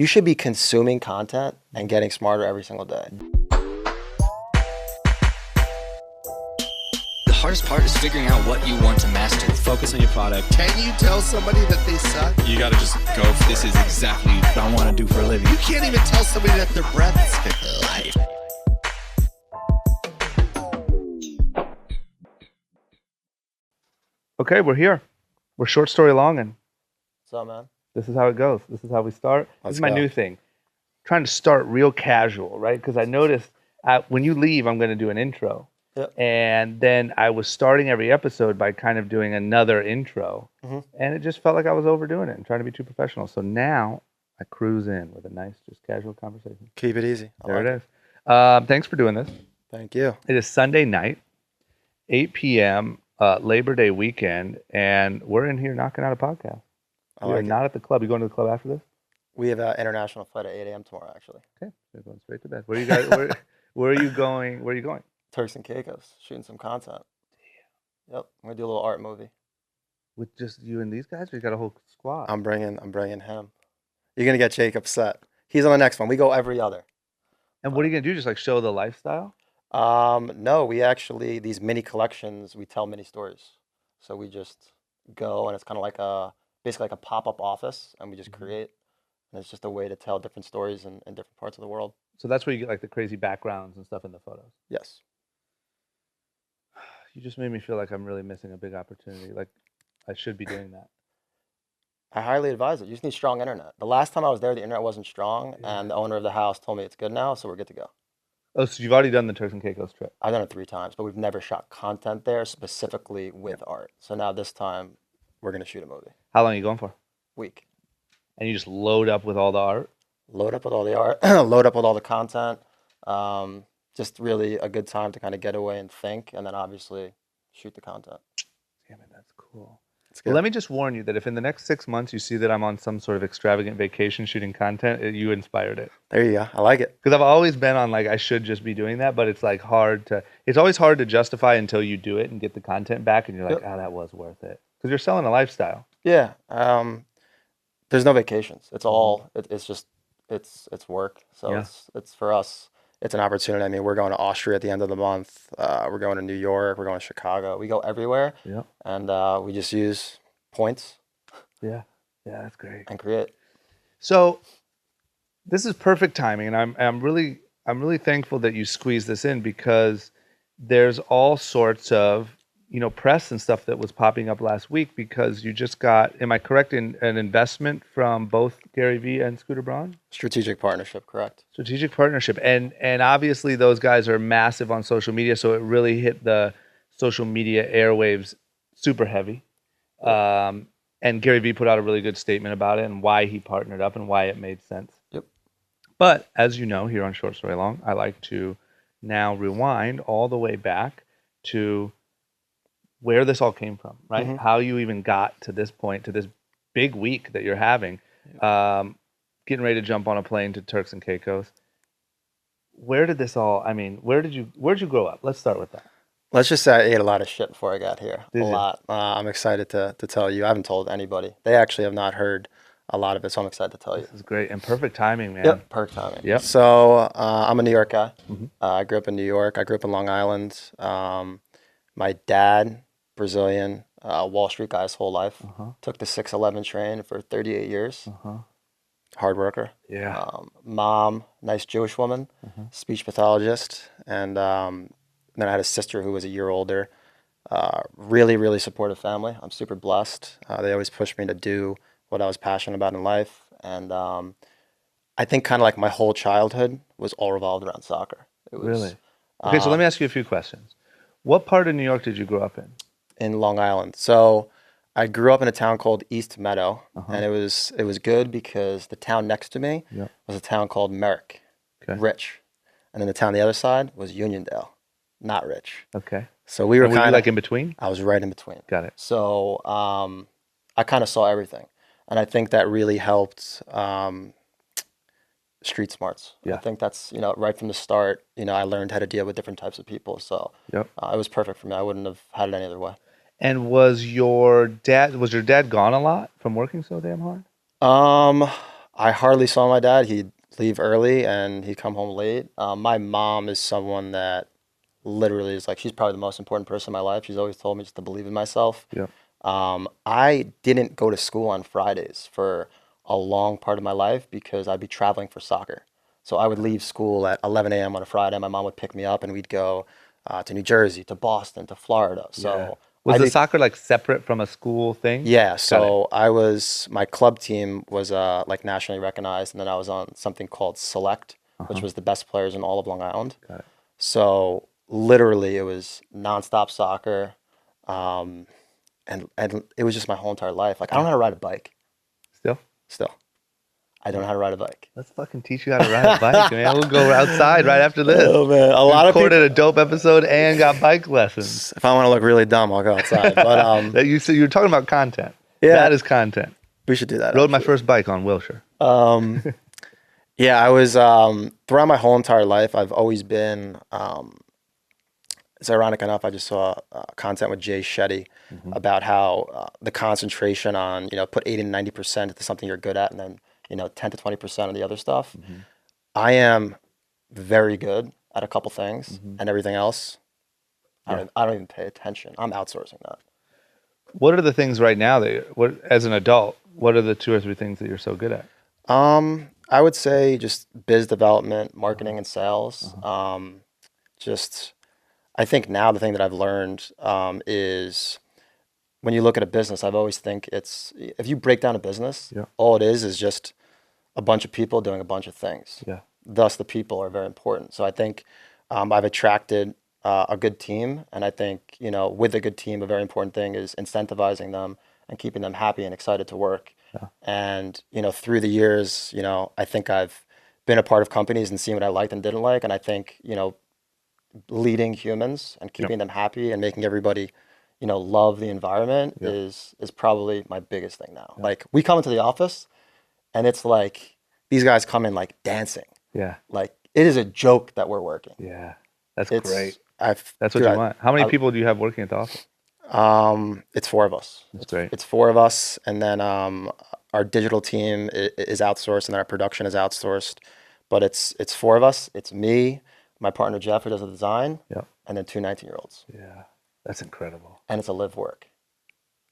You should be consuming content and getting smarter every single day. The hardest part is figuring out what you want to master. Focus on your product. Can you tell somebody that they suck? You gotta just go for This is exactly what I want to do for a living. You can't even tell somebody that their breath is life. Okay, we're here. We're short story long, and So, man. this is how it goes. This is how we start. This Let's is my go. new thing. Trying to start real casual, right? Because I noticed when you leave, I'm going to do an intro. Yep. And then I was starting every episode by kind of doing another intro. Mhm. And it just felt like I was overdoing it and trying to be too professional. So now I cruise in with a nice, just casual conversation. Keep it easy. There it like is. Thanks for doing this. Thank you. It is Sunday night, 8 p.m., Labor Day weekend, and we're in here knocking out a podcast. I We are like it. not at the club. You going to the club after this? We have an international flight at 8 a.m. tomorrow, actually. Okay, we're going straight to bed. Where are you guys? Where are you going? Where are you going? Turks and Caicos, shooting some content. Yep, we're gonna do a little art movie. With just you and these guys, or you got a whole squad? I'm bringing him. You're gonna get Jake upset. He's on the next one. We go every other. And what are you gonna do? Just like show the lifestyle? No, we actually, these mini collections, we tell mini stories. So we just go, and it's kind of like basically like a pop-up office, and we just create. And it's just a way to tell different stories in different parts of the world. So that's where you get like the crazy backgrounds and stuff in the photos. Yes. You just made me feel like I'm really missing a big opportunity. Like I should be doing that. I highly advise it. You just need strong internet. The last time I was there, the internet wasn't strong, and the owner of the house told me it's good now, so we're good to go. Oh, so you've already done the Turks and Caicos trip? I've done it 3 times, but we've never shot content there specifically with art. So now this time, we're gonna shoot a movie. How long are you going for? Week. And you just load up with all the art? Load up with all the art, load up with all the content. Just really a good time to kind of get away and think, and then obviously shoot the content. Damn it, that's cool. It's Well, good. let me just warn you that if in the next 6 months you see that I'm on some sort of extravagant vacation shooting content, you inspired it. There you go. I like it. Because I've always been on like I should just be doing that, but it's like it's always hard to justify until you do it and get the content back, and you're like, Yep. oh, that was worth it. Because you're selling a lifestyle. Yeah. There's no vacations. It's all. It's just. It's work. So Yeah. it's for us. It's an opportunity. I mean, we're going to Austria at the end of the month. We're going to New York. We're going to Chicago. We go everywhere, Yeah. and we just use points Yeah. Yeah, that's great. and create. So this is perfect timing, and I'm really thankful that you squeezed this in because there's all sorts of press and stuff that was popping up last week because you just got, am I correct, in an investment from both Gary Vee and Scooter Braun? Strategic partnership, correct? Strategic partnership, and obviously those guys are massive on social media, so it really hit the social media airwaves super heavy. And Gary Vee put out a really good statement about it and why he partnered up and why it made sense. Yep. But as you know, here on Short Story Long, I like to now rewind all the way back to where this all came from, right? Mhm. How you even got to this point, to this big week that you're having, getting ready to jump on a plane to Turks and Caicos. Where did this all? I mean, where'd you grow up? Let's start with that. Let's just say I ate a lot of shit before I got here. Did A you? lot. I'm excited to tell you. I haven't told anybody. They actually have not heard a lot of it, so I'm excited to tell you. This is great and perfect timing, man. Yep, perfect timing. Yep. So I'm a New York guy. Mhm. I grew up in New York. I grew up in Long Island. My dad, Brazilian, Wall Street guy his whole life. Uh-huh. Took the 611 train for 38 years. Uh-huh. Hard worker. Yeah. Mom, nice Jewish woman, speech pathologist, and then I had a sister who was a year older. Really, really supportive family. I'm super blessed. They always pushed me to do what I was passionate about in life, and I think kind of like my whole childhood was all revolved around soccer. It was Really? Okay, so let me ask you a few questions. What part of New York did you grow up in? in Long Island. So I grew up in a town called East Meadow, and it was good because the town next to me Yeah. was a town called Merrick, Okay. rich, and then the town on the other side was Uniondale, not rich. Okay. So we were And were you kind like of in between? I was right in between. Got it. So I kind of saw everything, and I think that really helped street smarts. Yeah. I think that's right from the start. I learned how to deal with different types of people. So Yep. it was perfect for me. I wouldn't have had it any other way. And was your dad gone a lot from working so damn hard? I hardly saw my dad. He'd leave early and he'd come home late. My mom is someone that literally is like, she's probably the most important person in my life. She's always told me just to believe in myself. Yeah. I didn't go to school on Fridays for a long part of my life because I'd be traveling for soccer. So I would leave school at 11 a.m. on a Friday. My mom would pick me up and we'd go to New Jersey, to Boston, to Florida. So Was I the be- soccer like separate from a school thing? yeah, Got it. so my club team was like nationally recognized, and then I was on something called Select, which was the best players in all of Long Island. Got it. So literally, it was nonstop soccer, and it was just my whole entire life. Like I don't know how to ride a bike Still? I don't know how to ride a bike. Let's fucking teach you how to ride a bike, man. We'll go outside right after this. Oh man, a lot of people. Recorded a dope episode and got bike lessons. If I want to look really dumb, I'll go outside. But That you you're talking about content. Yeah. That is content. we should do that. Rode my first bike on Wilshire. Yeah, I was throughout my whole entire life. I've always been. It's ironic enough. I just saw content with Jay Shetty about how the concentration on put 80 to 90% into something you're good at, and then 10 to 20% of the other stuff. I am very good at a couple things, and everything else, I don't even pay attention. I'm outsourcing that. What are the things right now as an adult, what are the 2 or 3 things that you're so good at? I would say just biz development, marketing, and sales. I think now the thing that I've learned is when you look at a business, I've always think if you break down a business, all it is just a bunch of people doing a bunch of things. Yeah. Thus, the people are very important. So I think I've attracted a good team, and I think with a good team, a very important thing is incentivizing them and keeping them happy and excited to work. And through the years, I think I've been a part of companies and seen what I liked and didn't like, and I think leading humans and keeping them happy and making everybody love the environment is probably my biggest thing now. Like we come into the office and it's like these guys come in like dancing. Yeah. Like it is a joke that we're working. Yeah. That's It's great. That's That's what you want. How many people do you have working at the office? It's 4 of us. That's great. It's 4 of us, and then our digital team is outsourced, and then our production is outsourced. But it's 4 of us. It's me, my partner Jeff, who does the design, and then 2 19-year-olds. Yeah. That's incredible. And it's a live work.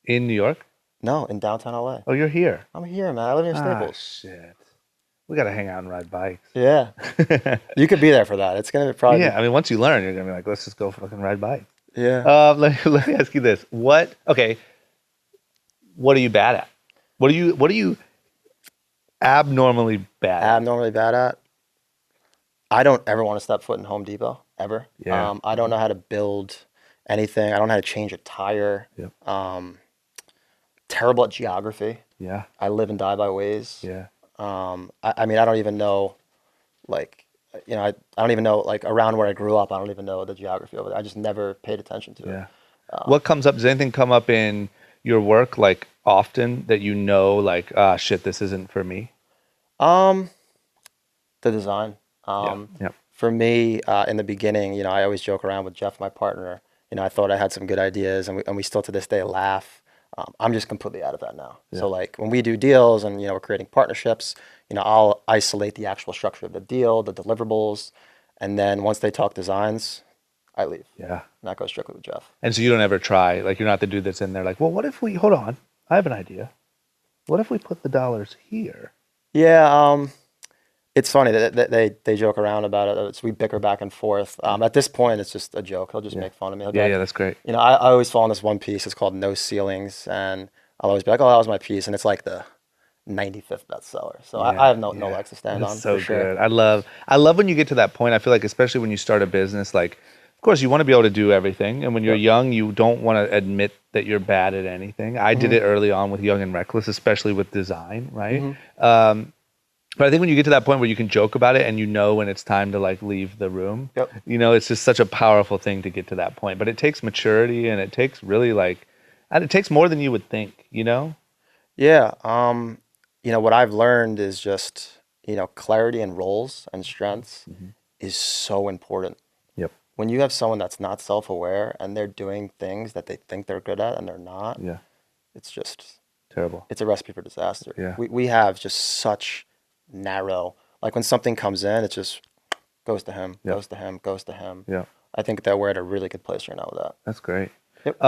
In New York? No, in downtown LA. Oh, you're here. I'm here, man. I live near Ah, Staples. shit. We got to hang out and ride bikes. Yeah. You could be there for that. It's gonna be probably. Yeah, I mean, once you learn, you're gonna be like, let's just go fucking ride bikes. Yeah. Let me ask you this: what are you bad at? What are you abnormally bad at? Abnormally bad at. I don't ever want to step foot in Home Depot ever. Yeah. I don't know how to build anything. I don't know how to change a tire. Yep. Terrible at geography. Yeah. I live and die by ways. Yeah. I mean, I don't even know, like, I don't even know, like, around where I grew up, I don't even know the geography over there. I just never paid attention to it. Yeah. What comes up? Does anything come up in your work like often that like, shit, this isn't for me? The design. Yep. For me, in the beginning, I always joke around with Jeff, my partner. I thought I had some good ideas, and we still to this day laugh. I'm just completely out of that now. Yeah. So like when we do deals and we're creating partnerships, I'll isolate the actual structure of the deal, the deliverables, and then once they talk designs, I leave. Yeah. And that goes strictly with Jeff. And so you don't ever try, like, you're not the dude that's in there like, well, what if hold on, I have an idea. What if we put the dollars here? Yeah, it's funny that they joke around about it. We bicker back and forth. At this point, it's just a joke. He'll just make fun of me. He'll be like, Yeah, that's great. I always fall in this one piece. It's called No Ceilings, and I'll always be like, "Oh, that was my piece," and it's like the 95th bestseller. So I have no legs to stand on. That's so for sure. good. I love when you get to that point. I feel like especially when you start a business, like, of course you want to be able to do everything, and when you're young, you don't want to admit that you're bad at anything. I did it early on with Young and Reckless, especially with design, right? But I think when you get to that point where you can joke about it and when it's time to like leave the room, it's just such a powerful thing to get to that point. But it takes maturity, and it takes really it takes more than you would think, Yeah. What I've learned is just, clarity and roles and strengths is so important. Yep. When you have someone that's not self-aware and they're doing things that they think they're good at and they're not, Yeah. it's just Terrible. it's a recipe for disaster. Yeah. We have just such narrow. Like when something comes in, it just goes to him, Yeah. goes to him, goes to him. Yeah. I think that we're at a really good place right now with that. That's great. Yep.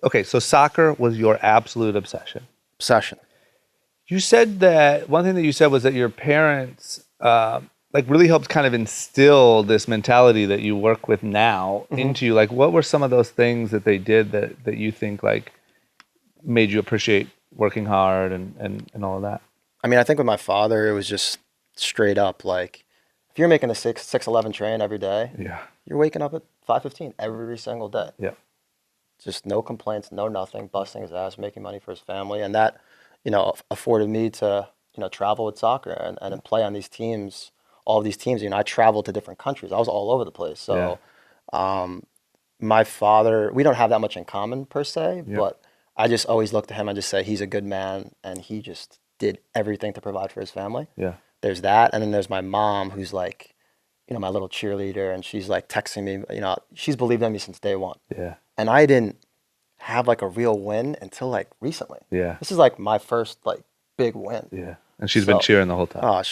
Okay, so soccer was your absolute obsession. Obsession. You said that one thing that you said was that your parents like really helped kind of instill this mentality that you work with now into you. Like, what were some of those things that they did that you think like made you appreciate working hard and all of that? I mean, I think with my father, it was just straight up like, if you're making a 6:11 train every day, Yeah. you're waking up at 5:15 every single day. Yeah. Just no complaints, no nothing, busting his ass, making money for his family, and that, afforded me to, travel with soccer and play on these teams, all of these teams. I traveled to different countries. I was all over the place. So, my father, we don't have that much in common per se, but I just always look to him and just say he's a good man, and he just did everything to provide for his family. Yeah. There's that, and then there's my mom, who's like, my little cheerleader, and she's like texting me. She's believed in me since day one. Yeah. And I didn't have like a real win until like recently. Yeah. This is like my first like big win. Yeah. And she's been cheering the whole time. Oh,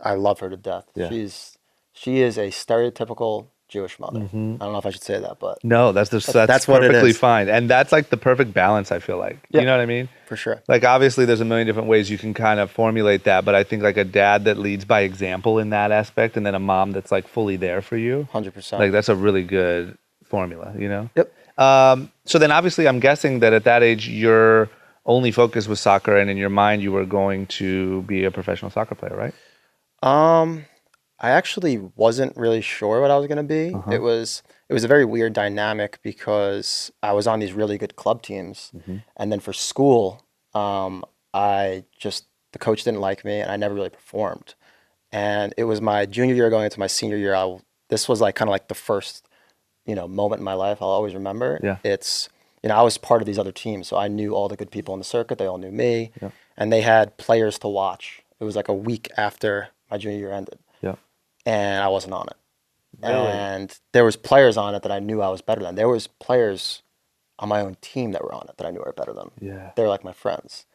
I love her to death. Yeah. She is a stereotypical Jewish mother. I don't know if I should say that, but No, that's that's what it perfectly is. fine. And that's like the perfect balance, I feel like. Yeah. You know what I mean? for sure. Like obviously there's a million different ways you can kind of formulate that, but I think like a dad that leads by example in that aspect and then a mom that's like fully there for you. 100%. Like that's a really good formula, you know? Yep. So then obviously I'm guessing that at that age your only focus was soccer and in your mind you were going to be a professional soccer player, right? I actually wasn't really sure what I was going to be. It was a very weird dynamic because I was on these really good club teams, and then for school, the coach didn't like me, and I never really performed. And it was my junior year going into my senior year. This was like kind of like the first, moment in my life I'll always remember. Yeah. It's I was part of these other teams, so I knew all the good people in the circuit. They all knew me, Yeah. and they had players to watch. It was like a week after my junior year ended. Yeah. And I wasn't on it. Really? And there was players on it that I knew I was better than. There was players on my own team that were on it that I knew were better than. Yeah. They were like my friends.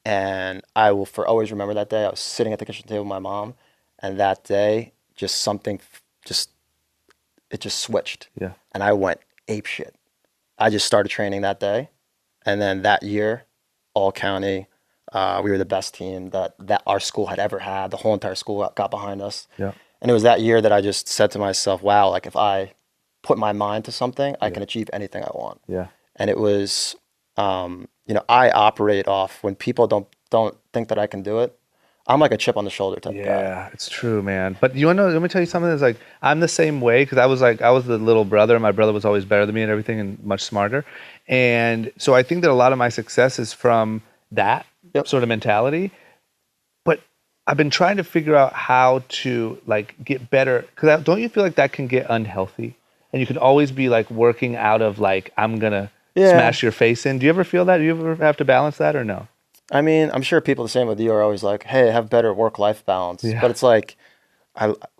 And I will for always remember that day. I was sitting at the kitchen table with my mom, and that day, it just switched. Yeah. And I went ape shit. I just started training that day. And then that year, all county, we were the best team that our school had ever had. The whole entire school got behind us. Yeah. And it was that year that I just said to myself, wow, like if I put my mind to something, I can achieve anything I want. Yeah. And it was, I operate off when people don't think that I can do it. I'm like a chip on the shoulder type guy. Yeah, it's true, man. But you want to know, let me tell you something that's like, I'm the same way because I was the little brother. My brother was always better than me and everything and much smarter. And so I think that a lot of my success is from that sort of mentality. But I've been trying to figure out how to like get better. Because don't you feel like that can get unhealthy? And you can always be like working out of like, I'm going to smash your face in. Do you ever feel that? Do you ever have to balance that or no? I mean, I'm sure people the same with you are always like, hey, have better work-life balance. Yeah. But it's like,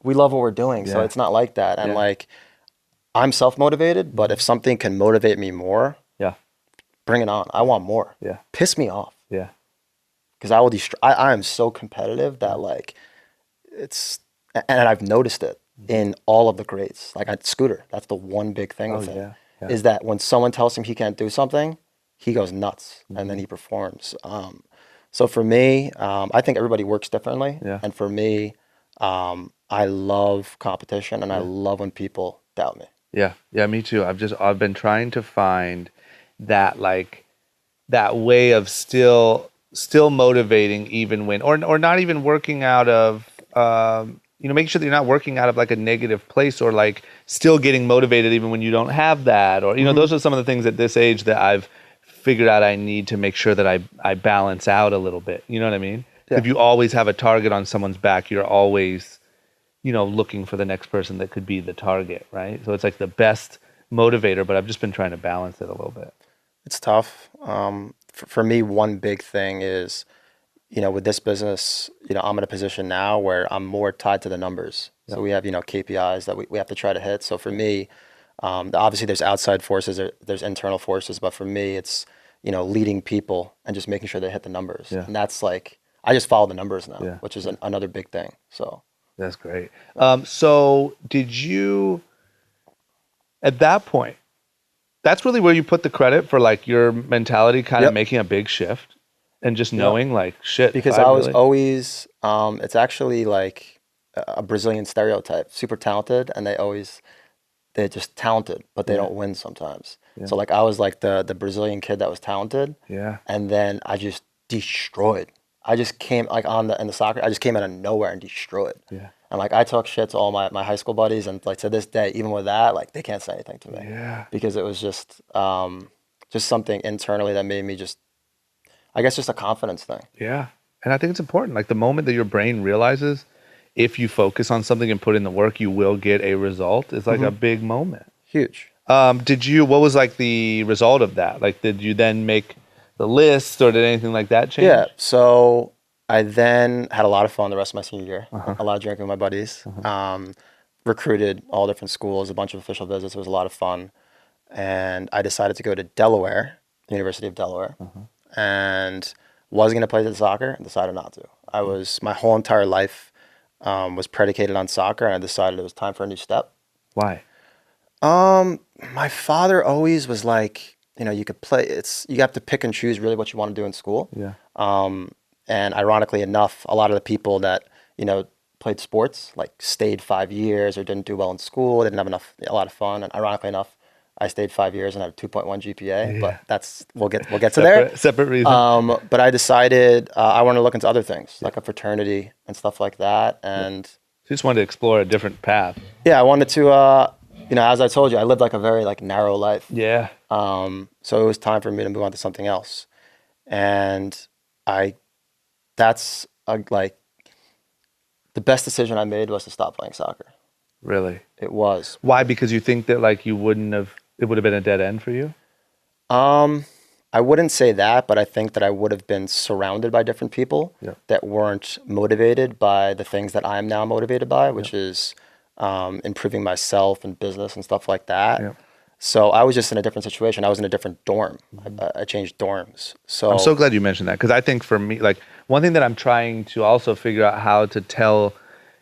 we love what we're doing, so Yeah. it's not like that. And like, I'm self-motivated, but if something can motivate me more, Yeah. bring it on. I want more. Yeah. Piss me off. Yeah. Because I will I am so competitive that like, and I've noticed it in all of the greats. Like at Scooter, that's the one big thing with him, is that when someone tells him he can't do something, he goes nuts and then he performs. So for me, I think everybody works differently. Yeah. And for me, I love competition and I love when people doubt me. Yeah. Yeah, me too. I've been trying to find that like that way of still motivating even when or not even working out of making sure that you're not working out of like a negative place or like still getting motivated even when you don't have that or those are some of the things at this age that I've figured out I need to make sure that I balance out a little bit. You know what I mean? Yeah. If you always have a target on someone's back, you're always, looking for the next person that could be the target, right? So it's like the best motivator, but I've just been trying to balance it a little bit. It's tough. For me, one big thing is, with this business, I'm in a position now where I'm more tied to the numbers. Yeah. So we have, KPIs that we have to try to hit. So for me, obviously there's outside forces, there's internal forces, but for me, it's, leading people and just making sure they hit the numbers. Yeah. And that's like, I just follow the numbers now, Yeah. which is another big thing. So That's great. So did you, at that point, that's really where you put the credit for like your mentality kind of Yep. making a big shift and just Yep. knowing like, shit, if because I was always, it's actually like a Brazilian stereotype, super talented, and they're just talented, but they Yeah. don't win sometimes. Yeah. So like I was like the Brazilian kid that was talented, Yeah. and then I just destroyed. I just came like in the soccer, I just came out of nowhere and destroyed. Yeah. And like I talk shit to all my high school buddies, and like to this day, even with that, like they can't say anything to me Yeah. because it was just something internally that made me just, I guess, just a confidence thing. Yeah. And I think it's important. Like the moment that your brain realizes if you focus on something and put in the work, you will get a result. It's like a big moment. Huge. What was like the result of that? Like, did you then make the list or did anything like that change? Yeah. So I then had a lot of fun the rest of my senior year. A lot of drinking with my buddies. Recruited all different schools, a bunch of official visits. It was a lot of fun. And I decided to go to Delaware, the University of Delaware, and was going to play soccer and decided not to. My whole entire life was predicated on soccer, and I decided it was time for a new step. Why? My father always was like, you could play, you have to pick and choose really what you want to do in school. Yeah. And ironically enough, a lot of the people that, played sports, like stayed 5 years or didn't do well in school, didn't have a lot of fun. And ironically enough, I stayed 5 years and had a 2.1 GPA, but we'll get to there. Separate reason. But I decided I want to look into other things, like a fraternity and stuff like that. And So you just wanted to explore a different path. yeah, I wanted to, as I told you, I lived like a very like narrow life. Yeah. So it was time for me to move on to something else. And the best decision I made was to stop playing soccer. Really? It was. Why? Because you think that like it would have been a dead end for you? I wouldn't say that, but I think that I would have been surrounded by different people that weren't motivated by the things that I'm now motivated by, which is improving myself and business and stuff like that. Yeah. So I was just in a different situation. I was in a different dorm. I changed dorms. So I'm so glad you mentioned that because I think for me, like one thing that I'm trying to also figure out how to tell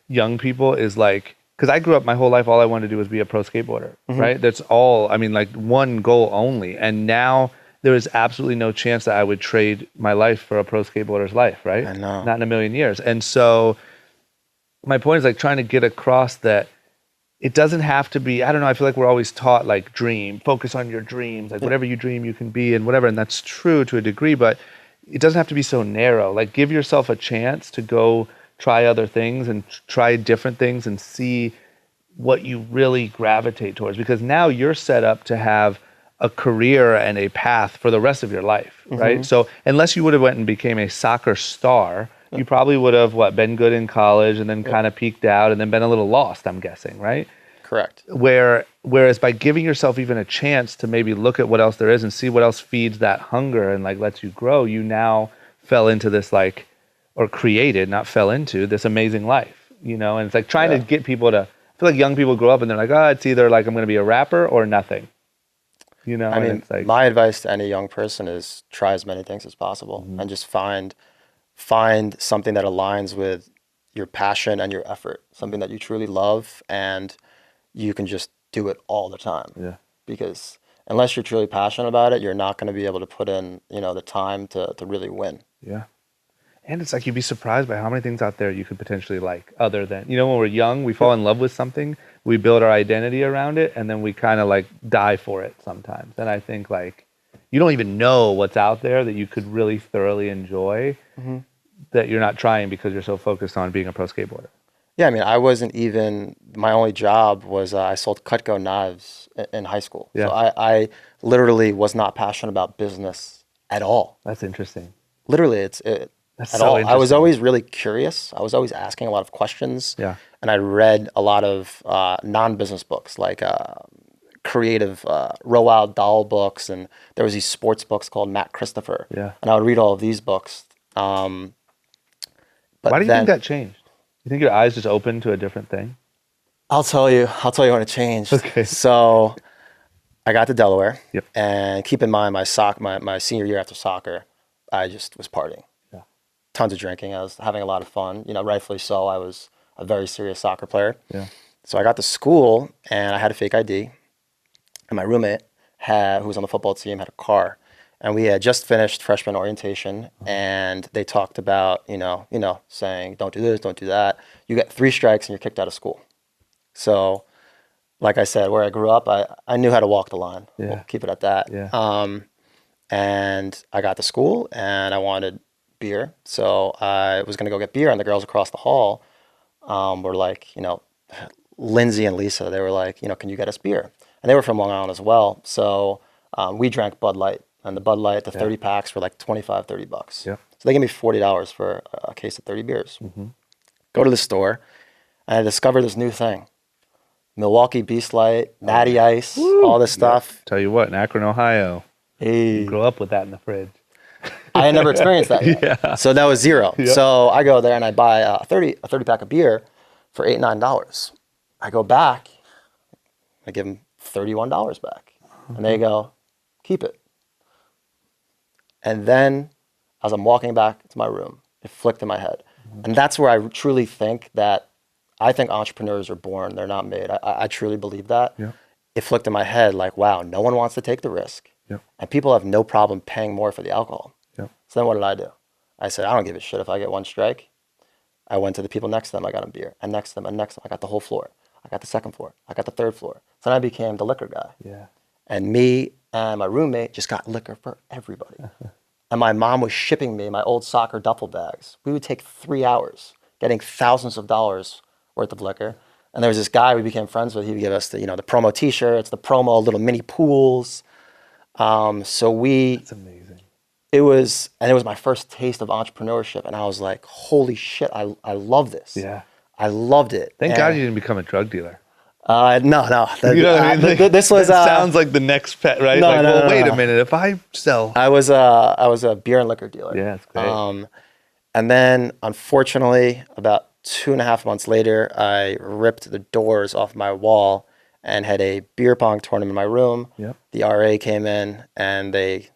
young people is like, because I grew up my whole life, all I wanted to do was be a pro skateboarder, right? That's all, I mean, like one goal only. And now there is absolutely no chance that I would trade my life for a pro skateboarder's life, right? I know. Not in a million years. And so my point is like trying to get across that it doesn't have to be, I don't know, I feel like we're always taught like focus on your dreams, like whatever you dream you can be and whatever. And that's true to a degree, but it doesn't have to be so narrow. Like give yourself a chance to go try other things and try different things and see what you really gravitate towards. Because now you're set up to have a career and a path for the rest of your life, right? So unless you would have went and became a soccer star, you probably would have been good in college and then kind of peaked out and then been a little lost, I'm guessing, right? correct. Whereas by giving yourself even a chance to maybe look at what else there is and see what else feeds that hunger and like lets you grow, you now fell into this like, or created, not fell into this amazing life, you know? And it's like trying to get people to, I feel like young people grow up and they're like, oh, it's either like I'm going to be a rapper or nothing. You know, I mean, it's like, my advice to any young person is try as many things as possible and just find something that aligns with your passion and your effort, something that you truly love, and you can just do it all the time. yeah. Because unless you're truly passionate about it, you're not going to be able to put in, the time to really win. Yeah. And it's like you'd be surprised by how many things out there you could potentially like other than, when we're young, we fall in love with something, we build our identity around it, and then we kind of like die for it sometimes. And I think like you don't even know what's out there that you could really thoroughly enjoy that you're not trying because you're so focused on being a pro skateboarder. Yeah, I mean, I wasn't even, my only job was I sold Cutco knives in high school. Yeah. So I literally was not passionate about business at all. That's interesting. Literally, That's at so all. I was interesting. always really curious. I was always asking a lot of questions. Yeah. And I read a lot of non-business books, like creative Roald Dahl books, and there was these sports books called Matt Christopher. Yeah. And I would read all of these books. But Why do you then, think that changed? You think your eyes just opened to a different thing? I'll tell you when it changed. Okay. So I got to Delaware. Yep. And keep in mind my senior year after soccer, I just was partying. Yeah. tons of drinking. I was having a lot of fun. Rightfully so. I was a very serious soccer player. Yeah. So I got to school and I had a fake ID. And my roommate who was on the football team, had a car. And we had just finished freshman orientation, and they talked about, saying, don't do this, don't do that. You get 3 strikes and you're kicked out of school. So, like I said, where I grew up, I knew how to walk the line. Yeah. We'll keep it at that. Yeah. And I got to school and I wanted beer. So I was going to go get beer, and the girls across the hall were like, Lindsay and Lisa, they were like, can you get us beer? And they were from Long Island as well. So we drank Bud Light. And the Bud Light, the 30 packs were like $25, $30. Yeah. So they gave me $40 for a case of 30 beers. Go to the store, and I discovered this new thing. Milwaukee Beast Light, Natty Ice, all this stuff. Tell you what, in Akron, Ohio, Hey. you grew up with that in the fridge. I had never experienced that yet. Yeah. So that was zero. Yep. So I go there and I buy a 30 pack of beer for $8, $9. I go back, I give them $31 back. And they go, keep it. And then as I'm walking back to my room, it flicked in my head. And that's where I truly think that I think entrepreneurs are born, they're not made. I truly believe that. Yeah. It flicked in my head like, wow, no one wants to take the risk. Yep. And people have no problem paying more for the alcohol. Yep. So then what did I do? I said, I don't give a shit if I get 1 strike. I went to the people next to them, I got them beer. And next to them, and next to them, I got the whole floor. I got the 2nd floor. I got the 3rd floor. So then I became the liquor guy. Yeah. And me and my roommate just got liquor for everybody. And my mom was shipping me my old soccer duffel bags. We would take 3 hours getting thousands of dollars worth of liquor. And there was this guy we became friends with. He would give us the promo T-shirts, the promo little mini pools. That's amazing. It was my first taste of entrepreneurship. And I was like, holy shit, I love this. Yeah. I loved it. Thank God you didn't become a drug dealer. No. You know what I mean? Like, This was that sounds like the next pet, right? No, like, no, well, no, wait no. a minute. If I sell, I was a beer and liquor dealer. yeah, it's great. And then, unfortunately, about 2.5 months later, I ripped the doors off my wall and had a beer pong tournament in my room. Yep. The RA came in and they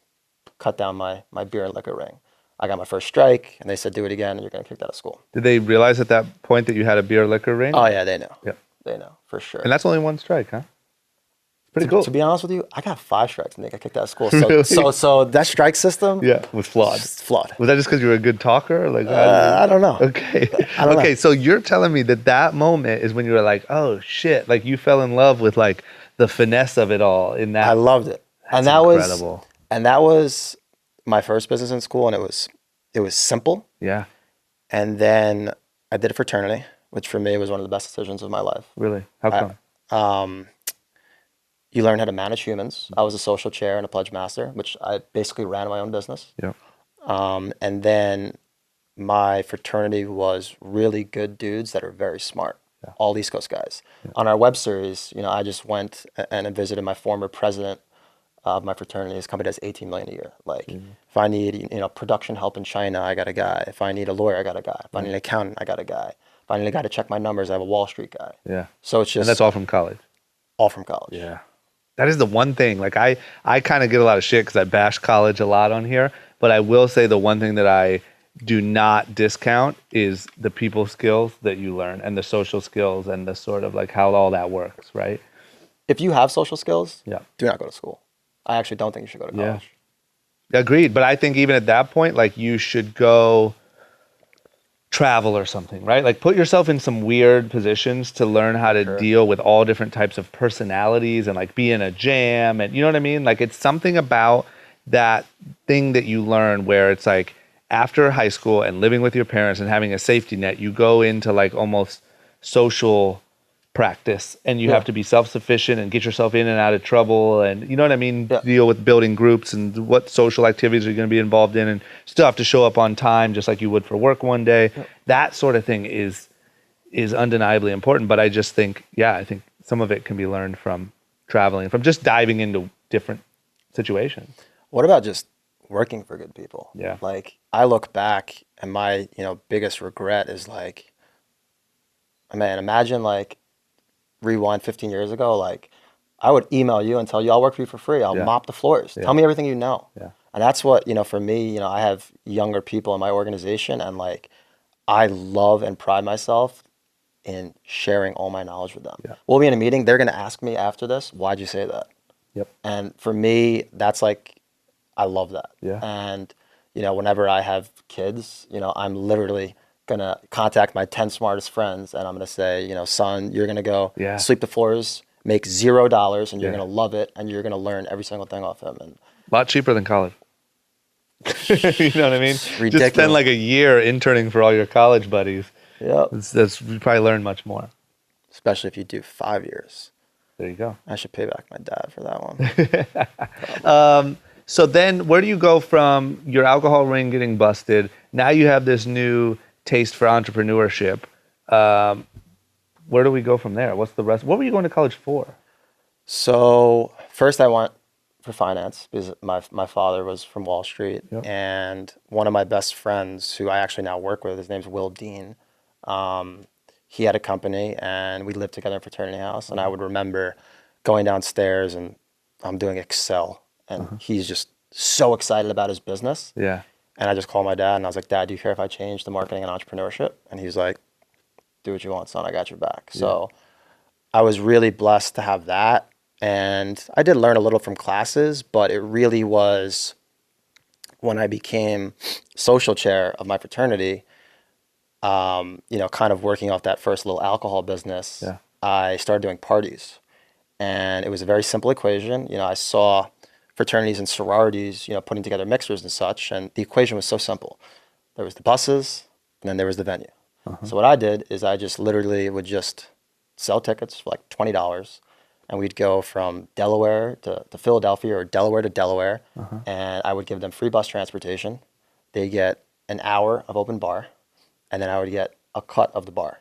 cut down my beer and liquor ring. I got my first strike, and they said, do it again, and you're going to kick out of school. Did they realize at that point that you had a beer liquor ring? Oh, yeah, they know. Yep. They know, for sure. And that's only 1 strike, huh? Pretty cool. To be honest with you, I got 5 strikes and they got kicked out of school. Really? So that strike system, Yeah, was flawed. it's flawed. Was that just because you were a good talker? Or like, I don't know. Okay. I don't Okay, know. so you're telling me that moment is when you were like, oh shit, like you fell in love with like the finesse of it all in that. I loved it. That's That incredible. that was my first business in school, and it was simple. Yeah, And then I did a fraternity, which for me was one of the best decisions of my life. really. How come? You learn how to manage humans. I was a social chair and a pledge master, which I basically ran my own business. Yeah. And then my fraternity was really good dudes that are very smart, all East Coast guys. On our web series, I just went and visited my former president of my fraternity. His company does 18 million a year. Like, if I need production help in China, I got a guy. If I need a lawyer, I got a guy. If I need an accountant, I got a guy. If I need a guy to check my numbers, I have a Wall Street guy. Yeah. So it's just And that's all from college. all from college. Yeah. That is the one thing. Like I kind of get a lot of shit because I bash college a lot on here. But I will say the one thing that I do not discount is the people skills that you learn and the social skills and the sort of like how all that works, right? If you have social skills, Yeah. do not go to school. I actually don't think you should go to Yeah. college. Agreed. But I think even at that point, like you should go travel or something, right? Like put yourself in some weird positions to learn how to deal with all different types of personalities and like be in a jam. And you know what I mean? Like it's something about that thing that you learn where it's like after high school and living with your parents and having a safety net, you go into like almost social practice and you have to be self-sufficient and get yourself in and out of trouble and you know what I mean, deal with building groups and what social activities are going to be involved in and still have to show up on time just like you would for work one day. That sort of thing is undeniably important, but I just think I think some of it can be learned from traveling, from just diving into different situations. What about just working for good people? Yeah. Like I look back and my, biggest regret is like, man, imagine like rewind 15 years ago, like I would email you and tell you I'll work for you for free. I'll mop the floors. Tell me everything you know. Yeah. And that's what, for me, I have younger people in my organization, and like I love and pride myself in sharing all my knowledge with them. Yeah. We'll be in a meeting, they're going to ask me after this, why'd you say that? Yep. And for me, that's like, I love that. Yeah. And, whenever I have kids, I'm literally going to contact my 10 smartest friends, and I'm going to say, son, you're going to go Yeah. sweep the floors, make $0, and you're Yeah. going to love it, and you're going to learn every single thing off him. And A lot cheaper than college. You know what I mean? ridiculous. Just spend like a year interning for all your college buddies. yeah, You probably learn much more. especially if you do 5 years. There you go. I should pay back my dad for that one. So then where do you go from your alcohol ring getting busted? Now you have this new taste for entrepreneurship. Where do we go from there? What's the rest? What were you going to college for? So first I went for finance because my father was from Wall Street. Yep. And one of my best friends, who I actually now work with, his name's Will Dean. He had a company, and we lived together in a fraternity house. And I would remember going downstairs, and I'm doing Excel, and he's just so excited about his business. Yeah. And I just called my dad, and I was like, Dad, do you care if I change to marketing and entrepreneurship? And he's like, do what you want, son. I got your back. So I was really blessed to have that. And I did learn a little from classes, but it really was when I became social chair of my fraternity, kind of working off that first little alcohol business, Yeah. I started doing parties. And it was a very simple equation. I saw fraternities and sororities, putting together mixers and such. And the equation was so simple. There was the buses, and then there was the venue. So what I did is I just literally would just sell tickets for like $20. And we'd go from Delaware to Philadelphia, or Delaware to Delaware. And I would give them free bus transportation. They get an hour of open bar. And then I would get a cut of the bar.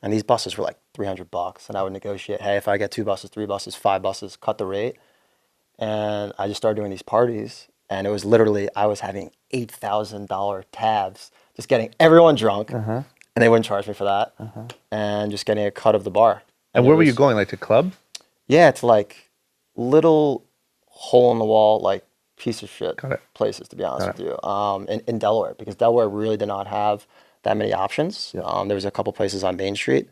And these buses were like $300. And I would negotiate, hey, if I get 2 buses, 3 buses, 5 buses, cut the rate. And I just started doing these parties. And it was literally, I was having $8,000 tabs, just getting everyone drunk. And they wouldn't charge me for that. And just getting a cut of the bar. And it where were you was- going? Like to clubs? Yeah, it's like little hole in the wall, like piece of shit Got it. places, to be honest Got with you. In Delaware, because Delaware really did not have that many options. Yeah. There was a couple places on Main Street,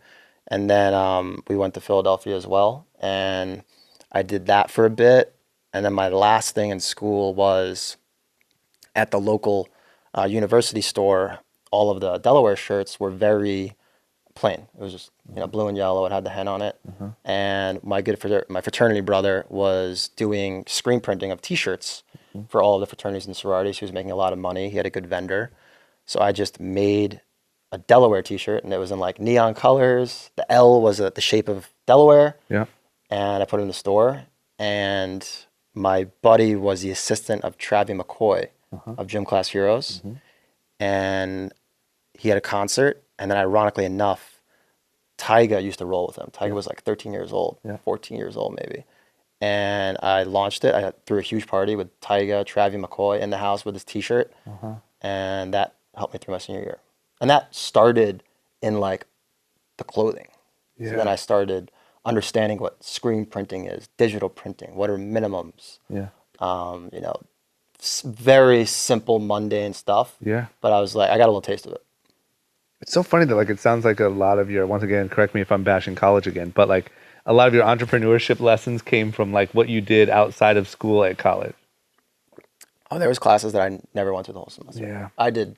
and then we went to Philadelphia as well, and I did that for a bit. And then my last thing in school was at the local university store. All of the Delaware shirts were very plain. It was just blue and yellow. It had the hen on it. And my fraternity brother was doing screen printing of T-shirts for all of the fraternities and sororities. He was making a lot of money. He had a good vendor. So I just made a Delaware T-shirt, and it was in like neon colors. The L was the shape of Delaware. Yeah. And I put it in the store. And my buddy was the assistant of Travie McCoy of Gym Class Heroes. And he had a concert. And then ironically enough, Tyga used to roll with him. Tyga was like 13 years old, 14 years old maybe. And I launched it. I threw a huge party with Tyga, Travie McCoy in the house with his T-shirt. And that helped me through my senior year. And that started in like the clothing. Yeah. So then I started understanding what screen printing is, digital printing, what are minimums. Yeah. Very simple, mundane stuff. Yeah. But I was like, I got a little taste of it. It's so funny that like it sounds like a lot of your, once again, correct me if I'm bashing college again, but like a lot of your entrepreneurship lessons came from like what you did outside of school at college. Oh, there was classes that I never went to the whole semester. Yeah. I did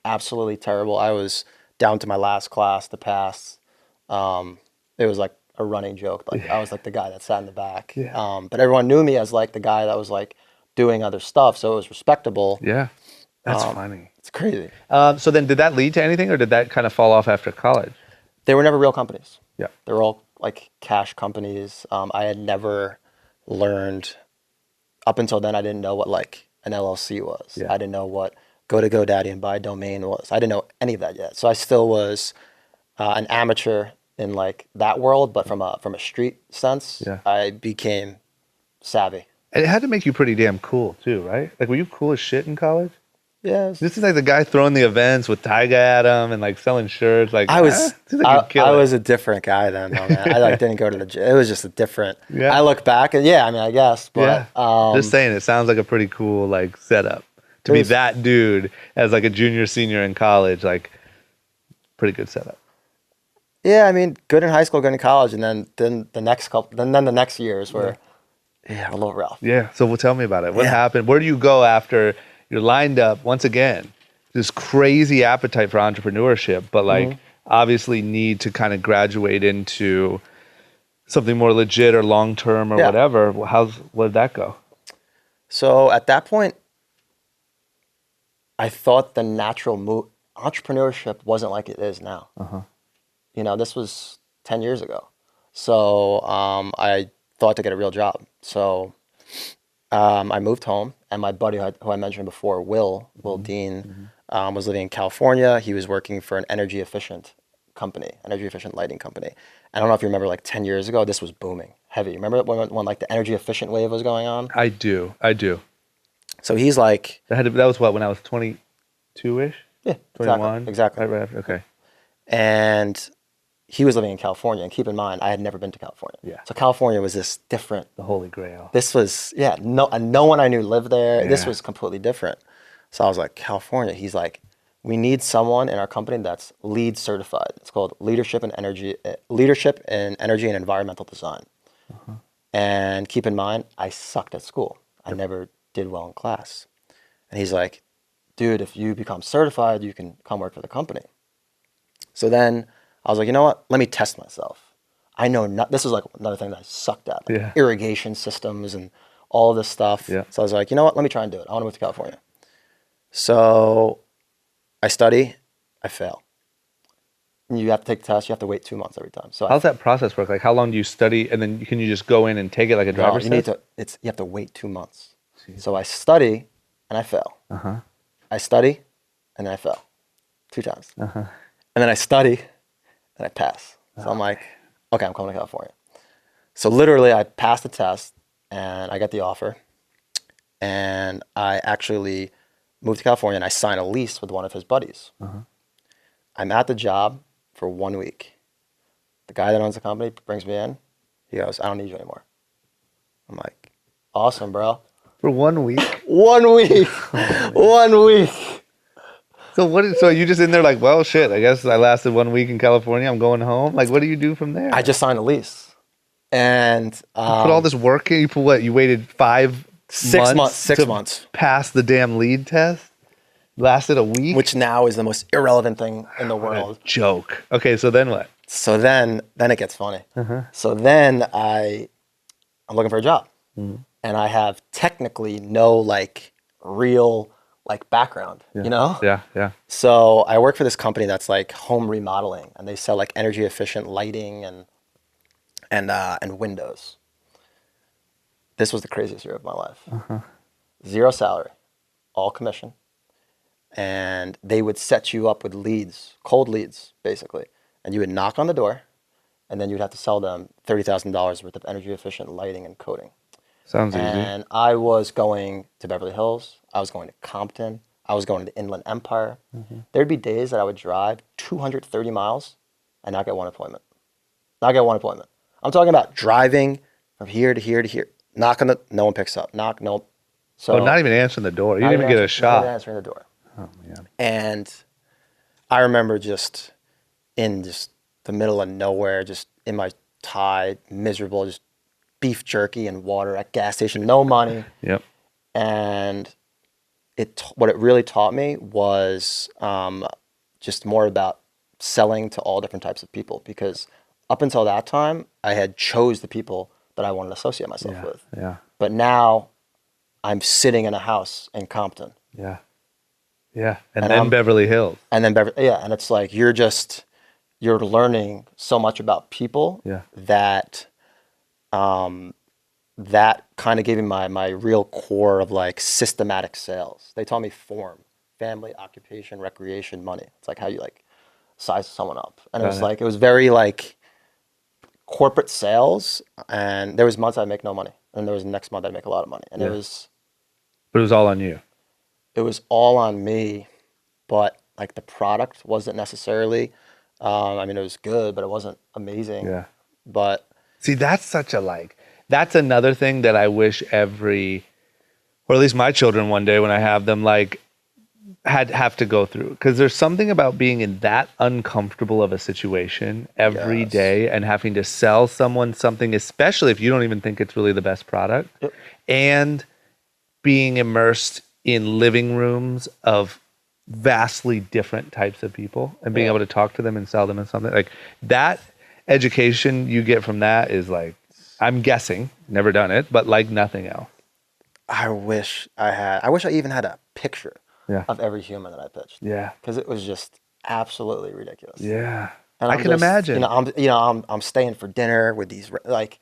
absolutely terrible. I was down to my last class to pass. It was like a running joke. Like I was like the guy that sat in the back. Yeah. But everyone knew me as like the guy that was like doing other stuff, so it was respectable. Yeah. That's funny. It's crazy. So then did that lead to anything, or did that kind of fall off after college? They were never real companies. Yeah. They were all like cash companies. I had never learned, up until then, I didn't know what like an LLC was. Yeah. I didn't know what go to GoDaddy and buy a domain was. I didn't know any of that yet. So I still was an amateur in like that world, but from a street sense, Yeah. I became savvy. And it had to make you pretty damn cool too, right? Like were you cool as shit in college? Yeah, This is like the guy throwing the events with Tyga at him and like selling shirts. Like seems like you'd kill I it. was a different guy then, though, man. I like didn't go to the gym. It was just a different. Yeah. I look back and yeah, I mean, I guess, Yeah. but Just saying, it sounds like a pretty cool like setup to It be was- that dude as like a junior, senior in college. Like, pretty good setup. yeah, I mean, good in high school, good in college, and then the next couple, then the next years were a little rough. Yeah. So, well, tell me about it. What Yeah. happened? Where do you go after you're lined up once again? This crazy appetite for entrepreneurship, but like obviously need to kind of graduate into something more legit or long term or Yeah. whatever. Where did that go? So at that point, I thought the natural move, entrepreneurship wasn't like it is now. You know, this was 10 years ago. So I thought to get a real job. So I moved home, and my buddy who I mentioned before, Will Dean, was living in California. He was working for an energy efficient lighting company. I don't know if you remember, like 10 years ago, this was booming, heavy. Remember when like the energy efficient wave was going on? I do. So he's like, That was what, when I was 22-ish? yeah, 21? exactly. Right after, okay. And he was living in California. And keep in mind, I had never been to California. Yeah. So California was this different. The Holy Grail. This was, no one I knew lived there. This Yeah. was completely different. So I was like, California. He's like, we need someone in our company that's LEED certified. It's called Leadership in Energy and Environmental Design. And keep in mind, I sucked at school. I never did well in class. And he's like, dude, if you become certified, you can come work for the company. So then I was like, you know what? Let me test myself. I know this is like another thing that I sucked at, like Yeah. irrigation systems and all this stuff. Yeah. So I was like, you know what? Let me try and do it. I want to move to California. So I study, I fail. And you have to take the test. You have to wait 2 months every time. So How's that process work? Like, how long do you study, and then can you just go in and take it like a no, driver's you need test? to. You have to wait 2 months. So I study and I fail. I study and then I fail 2 times. And then I study and I pass. So I'm like, okay, I'm coming to California. So literally I passed the test and I got the offer. And I actually moved to California and I signed a lease with one of his buddies. I'm at the job for 1 week. The guy that owns the company brings me in. He goes, I don't need you anymore. I'm like, awesome, bro. For 1 week? 1 week. 1 week. So you just in there like, well, shit, I guess I lasted 1 week in California. I'm going home. Like, what do you do from there? I just signed a lease. And put all this work in. You put what? You waited 6 months. 6 to months. pass the damn lead test? Lasted a week? Which now is the most irrelevant thing in the world. Joke. Okay, so then what? So then it gets funny. So then I'm looking for a job. And I have technically no like real like background, you know? Yeah. So I work for this company that's like home remodeling, and they sell like energy efficient lighting and windows. This was the craziest year of my life. 0 salary, all commission. And they would set you up with leads, cold leads, basically. And you would knock on the door, and then you'd have to sell them $30,000 worth of energy efficient lighting and coating. Sounds easy. And I was going to Beverly Hills. I was going to Compton. I was going to the Inland Empire. There'd be days that I would drive 230 miles and not get one appointment. I'm talking about driving from here to here to here. Knock on no one picks up. Knock, nope. So not even answering the door. You didn't even get a shot. Not even answering the door. Oh, man. And I remember just in just the middle of nowhere, just in my tie, miserable, just beef jerky and water at gas station, no money. Yep. And what it really taught me was just more about selling to all different types of people, because up until that time, I had chose the people that I wanted to associate myself with. Yeah. But now I'm sitting in a house in Compton. Yeah. Yeah. And And then I'm- Beverly Hills. And then and it's like you're learning so much about people Yeah. that that kind of gave me my real core of like systematic sales. They taught me form, family, occupation, recreation, money. It's like how you like size someone up. And it was like, it was very like corporate sales. And there was months I'd make no money. And there was the next month I'd make a lot of money. And Yeah. it was, But it was all on you. it was all on me, but like the product wasn't necessarily. I mean, it was good, but it wasn't amazing. Yeah. But See, that's such a that's another thing that I wish or at least my children one day when I have them, like, have to go through. Because there's something about being in that uncomfortable of a situation every Yes. day and having to sell someone something, especially if you don't even think it's really the best product, and being immersed in living rooms of vastly different types of people and being able to talk to them and sell them and something like that. Education you get from that is like, I'm guessing, never done it, but like nothing else. I wish I even had a picture Yeah. of every human that I pitched. Yeah. Because it was just absolutely ridiculous. Yeah. And I I'm can just, imagine. I'm staying for dinner with these, like,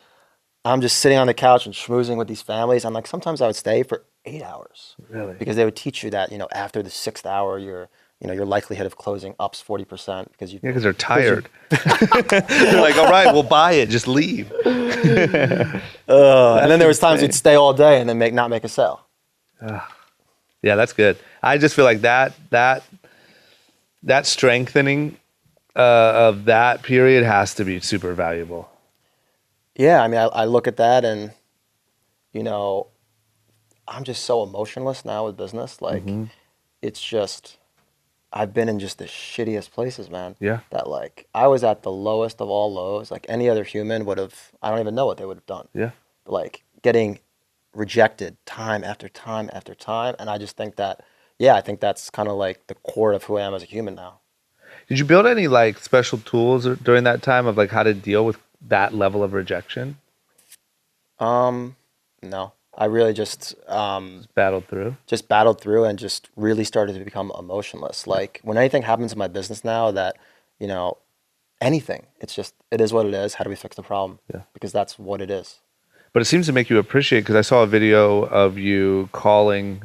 I'm just sitting on the couch and schmoozing with these families. I'm like, sometimes I would stay for 8 hours. Really? Because they would teach you that, after the 6th hour, your likelihood of closing ups 40% because Yeah, because they're tired. They're like, all right, we'll buy it. Just leave. and then there was times we'd stay all day and then not make a sale. Yeah, that's good. I just feel like that strengthening of that period has to be super valuable. Yeah, I mean, I look at that and, I'm just so emotionless now with business. Like, it's just, I've been in just the shittiest places, man. Yeah. That, like, I was at the lowest of all lows. Like, any other human would have, I don't even know what they would have done. Yeah. Like, getting rejected time after time after time. And I just think that, I think that's kind of like the core of who I am as a human now. Did you build any like special tools during that time of like how to deal with that level of rejection? No. I really just Battled through. just battled through and just really started to become emotionless. Like, when anything happens in my business now that, anything, it is what it is. How do we fix the problem? Yeah. Because that's what it is. But it seems to make you appreciate, because I saw a video of you calling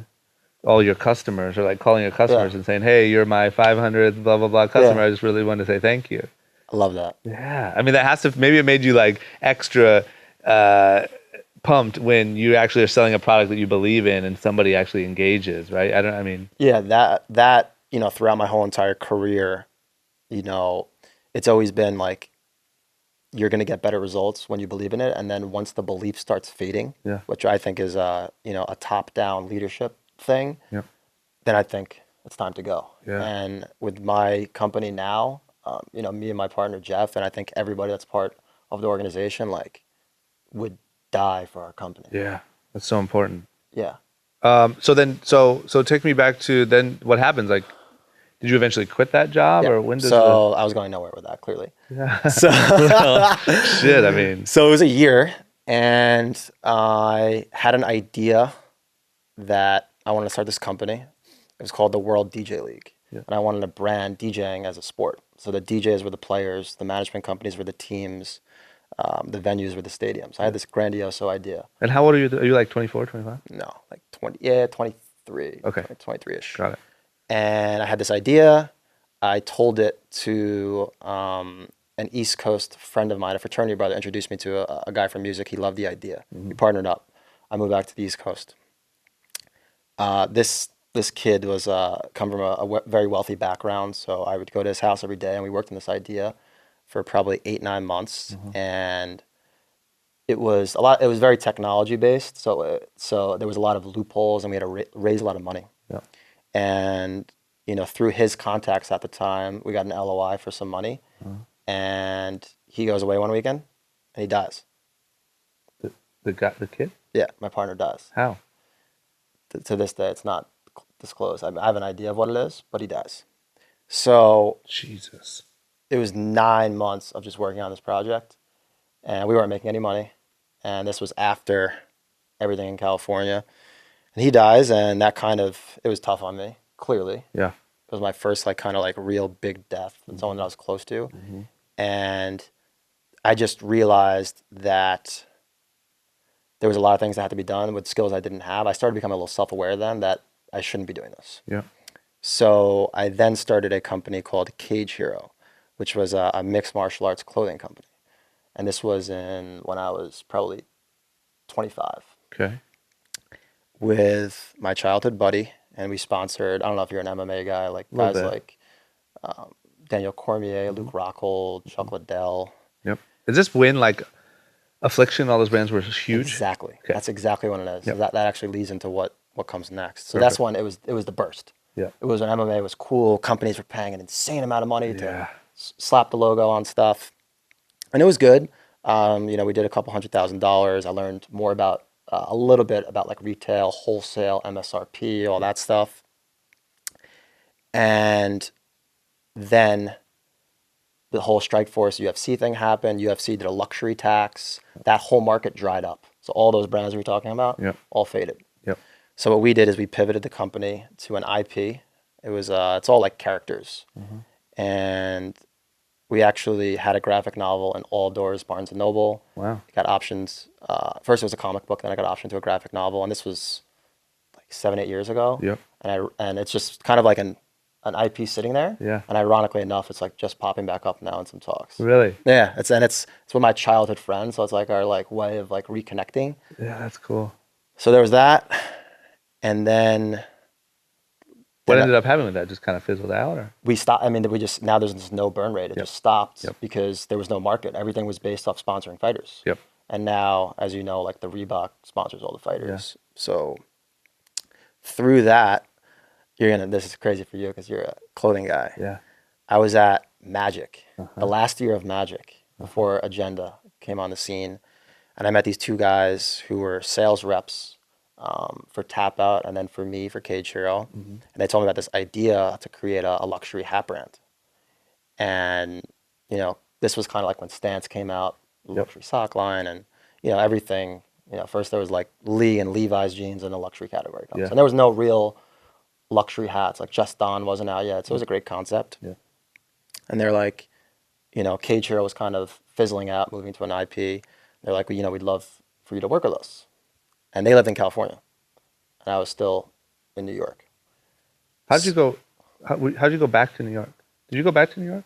all your customers, or like calling your customers and saying, hey, you're my 500th blah, blah, blah customer. I just really wanted to say thank you. I love that. Yeah. I mean, that has to, maybe it made you like extra pumped when you actually are selling a product that you believe in and somebody actually engages, right? Yeah, that, throughout my whole entire career, it's always been like, you're going to get better results when you believe in it. And then once the belief starts fading, which I think is, a top-down leadership thing, then I think it's time to go. Yeah. And with my company now, me and my partner, Jeff, and I think everybody that's part of the organization, like, would die for our company. Yeah. That's so important. Yeah. So take me back to then what happens? Like, did you eventually quit that job, or when does I was going nowhere with that, clearly. So shit, I mean. So it was a year, and I had an idea that I wanted to start this company. It was called the World DJ League. Yeah. And I wanted to brand DJing as a sport. So the DJs were the players, the management companies were the teams, the venues were the stadiums. I had this grandiose idea. And how old are you? Are you like 24, 25? No, like 23. Okay. 23-ish. Got it. And I had this idea. I told it to an East Coast friend of mine, a fraternity brother, introduced me to a guy from music. He loved the idea. We partnered up. I moved back to the East Coast. This kid was come from a very wealthy background, so I would go to his house every day, and we worked on this idea for probably 8-9 months, and it was It was very technology based, so there was a lot of loopholes, and we had to raise a lot of money. Yeah. And through his contacts at the time, we got an LOI for some money, and he goes away one weekend, and he dies. The kid? Yeah, my partner dies. How? To this day, it's not disclosed. I have an idea of what it is, but he dies. So Jesus. it was 9 months of just working on this project, and we weren't making any money. And this was after everything in California. And he dies, and it was tough on me, clearly. Yeah. It was my first real big death and someone that I was close to. And I just realized that there was a lot of things that had to be done with skills I didn't have. I started becoming a little self-aware then that I shouldn't be doing this. Yeah. So I then started a company called Cage Hero, which was a mixed martial arts clothing company. And this was when I was probably 25. Okay. With my childhood buddy and we sponsored. I don't know if you're an MMA guy, like Little guys bit. like Daniel Cormier, Luke Rockhold, Chuck Liddell. Yep. Is this when like Affliction, all those brands were huge? Exactly. Okay. That's exactly what it is. Yep. So that actually leads into what comes next. So that's Perfect. when it was the burst. Yeah. It was when MMA was cool. Companies were paying an insane amount of money to Yeah. slap the logo on stuff, and it was good. You know, we did a couple $100,000. I learned more about a little bit about like retail, wholesale, MSRP, all that stuff, and then the whole Strikeforce UFC thing happened. UFC did a luxury tax. That whole market dried up. So all those brands we were talking about, Yep. all faded. Yep. So what we did is we pivoted the company to an IP. It was it's all like characters, and we actually had a graphic novel in all doors, Barnes and Noble. Wow. Got options. First it was a comic book, then I got option to a graphic novel, and this was like 7-8 years ago. Yep. And it's just kind of like an IP sitting there. Yeah. And ironically enough, it's like just popping back up now in some talks. Really? Yeah, it's with my childhood friends, so it's like our like way of like reconnecting. Yeah, that's cool. So there was that, and then What ended up happening with that? Just kind of fizzled out, or? we stopped. I mean, we just now there's this no burn rate. It Yep. just stopped Yep. because there was no market. Everything was based off sponsoring fighters. Yep. And now, as you know, like the Reebok sponsors all the fighters. So through that, this is crazy for you because you're a clothing guy. Yeah. I was at Magic, the last year of Magic, before Agenda came on the scene. And I met these two guys who were sales reps for Tap Out and then for me, for Cage Hero. And they told me about this idea to create a luxury hat brand. And, you know, this was kind of like when Stance came out, the luxury sock line, and, you know, everything. You know, first there was like Lee and Levi's jeans in the luxury category. Yeah. And there was no real luxury hats. Like Just Don wasn't out yet. So it was a great concept. Yeah. And they're like, you know, Cage Hero was kind of fizzling out, moving to an IP. They're like, well, you know, we'd love for you to work with us. And they lived in California. And I was still in New York. How'd you go? How'd you go back to New York? Did you go back to New York?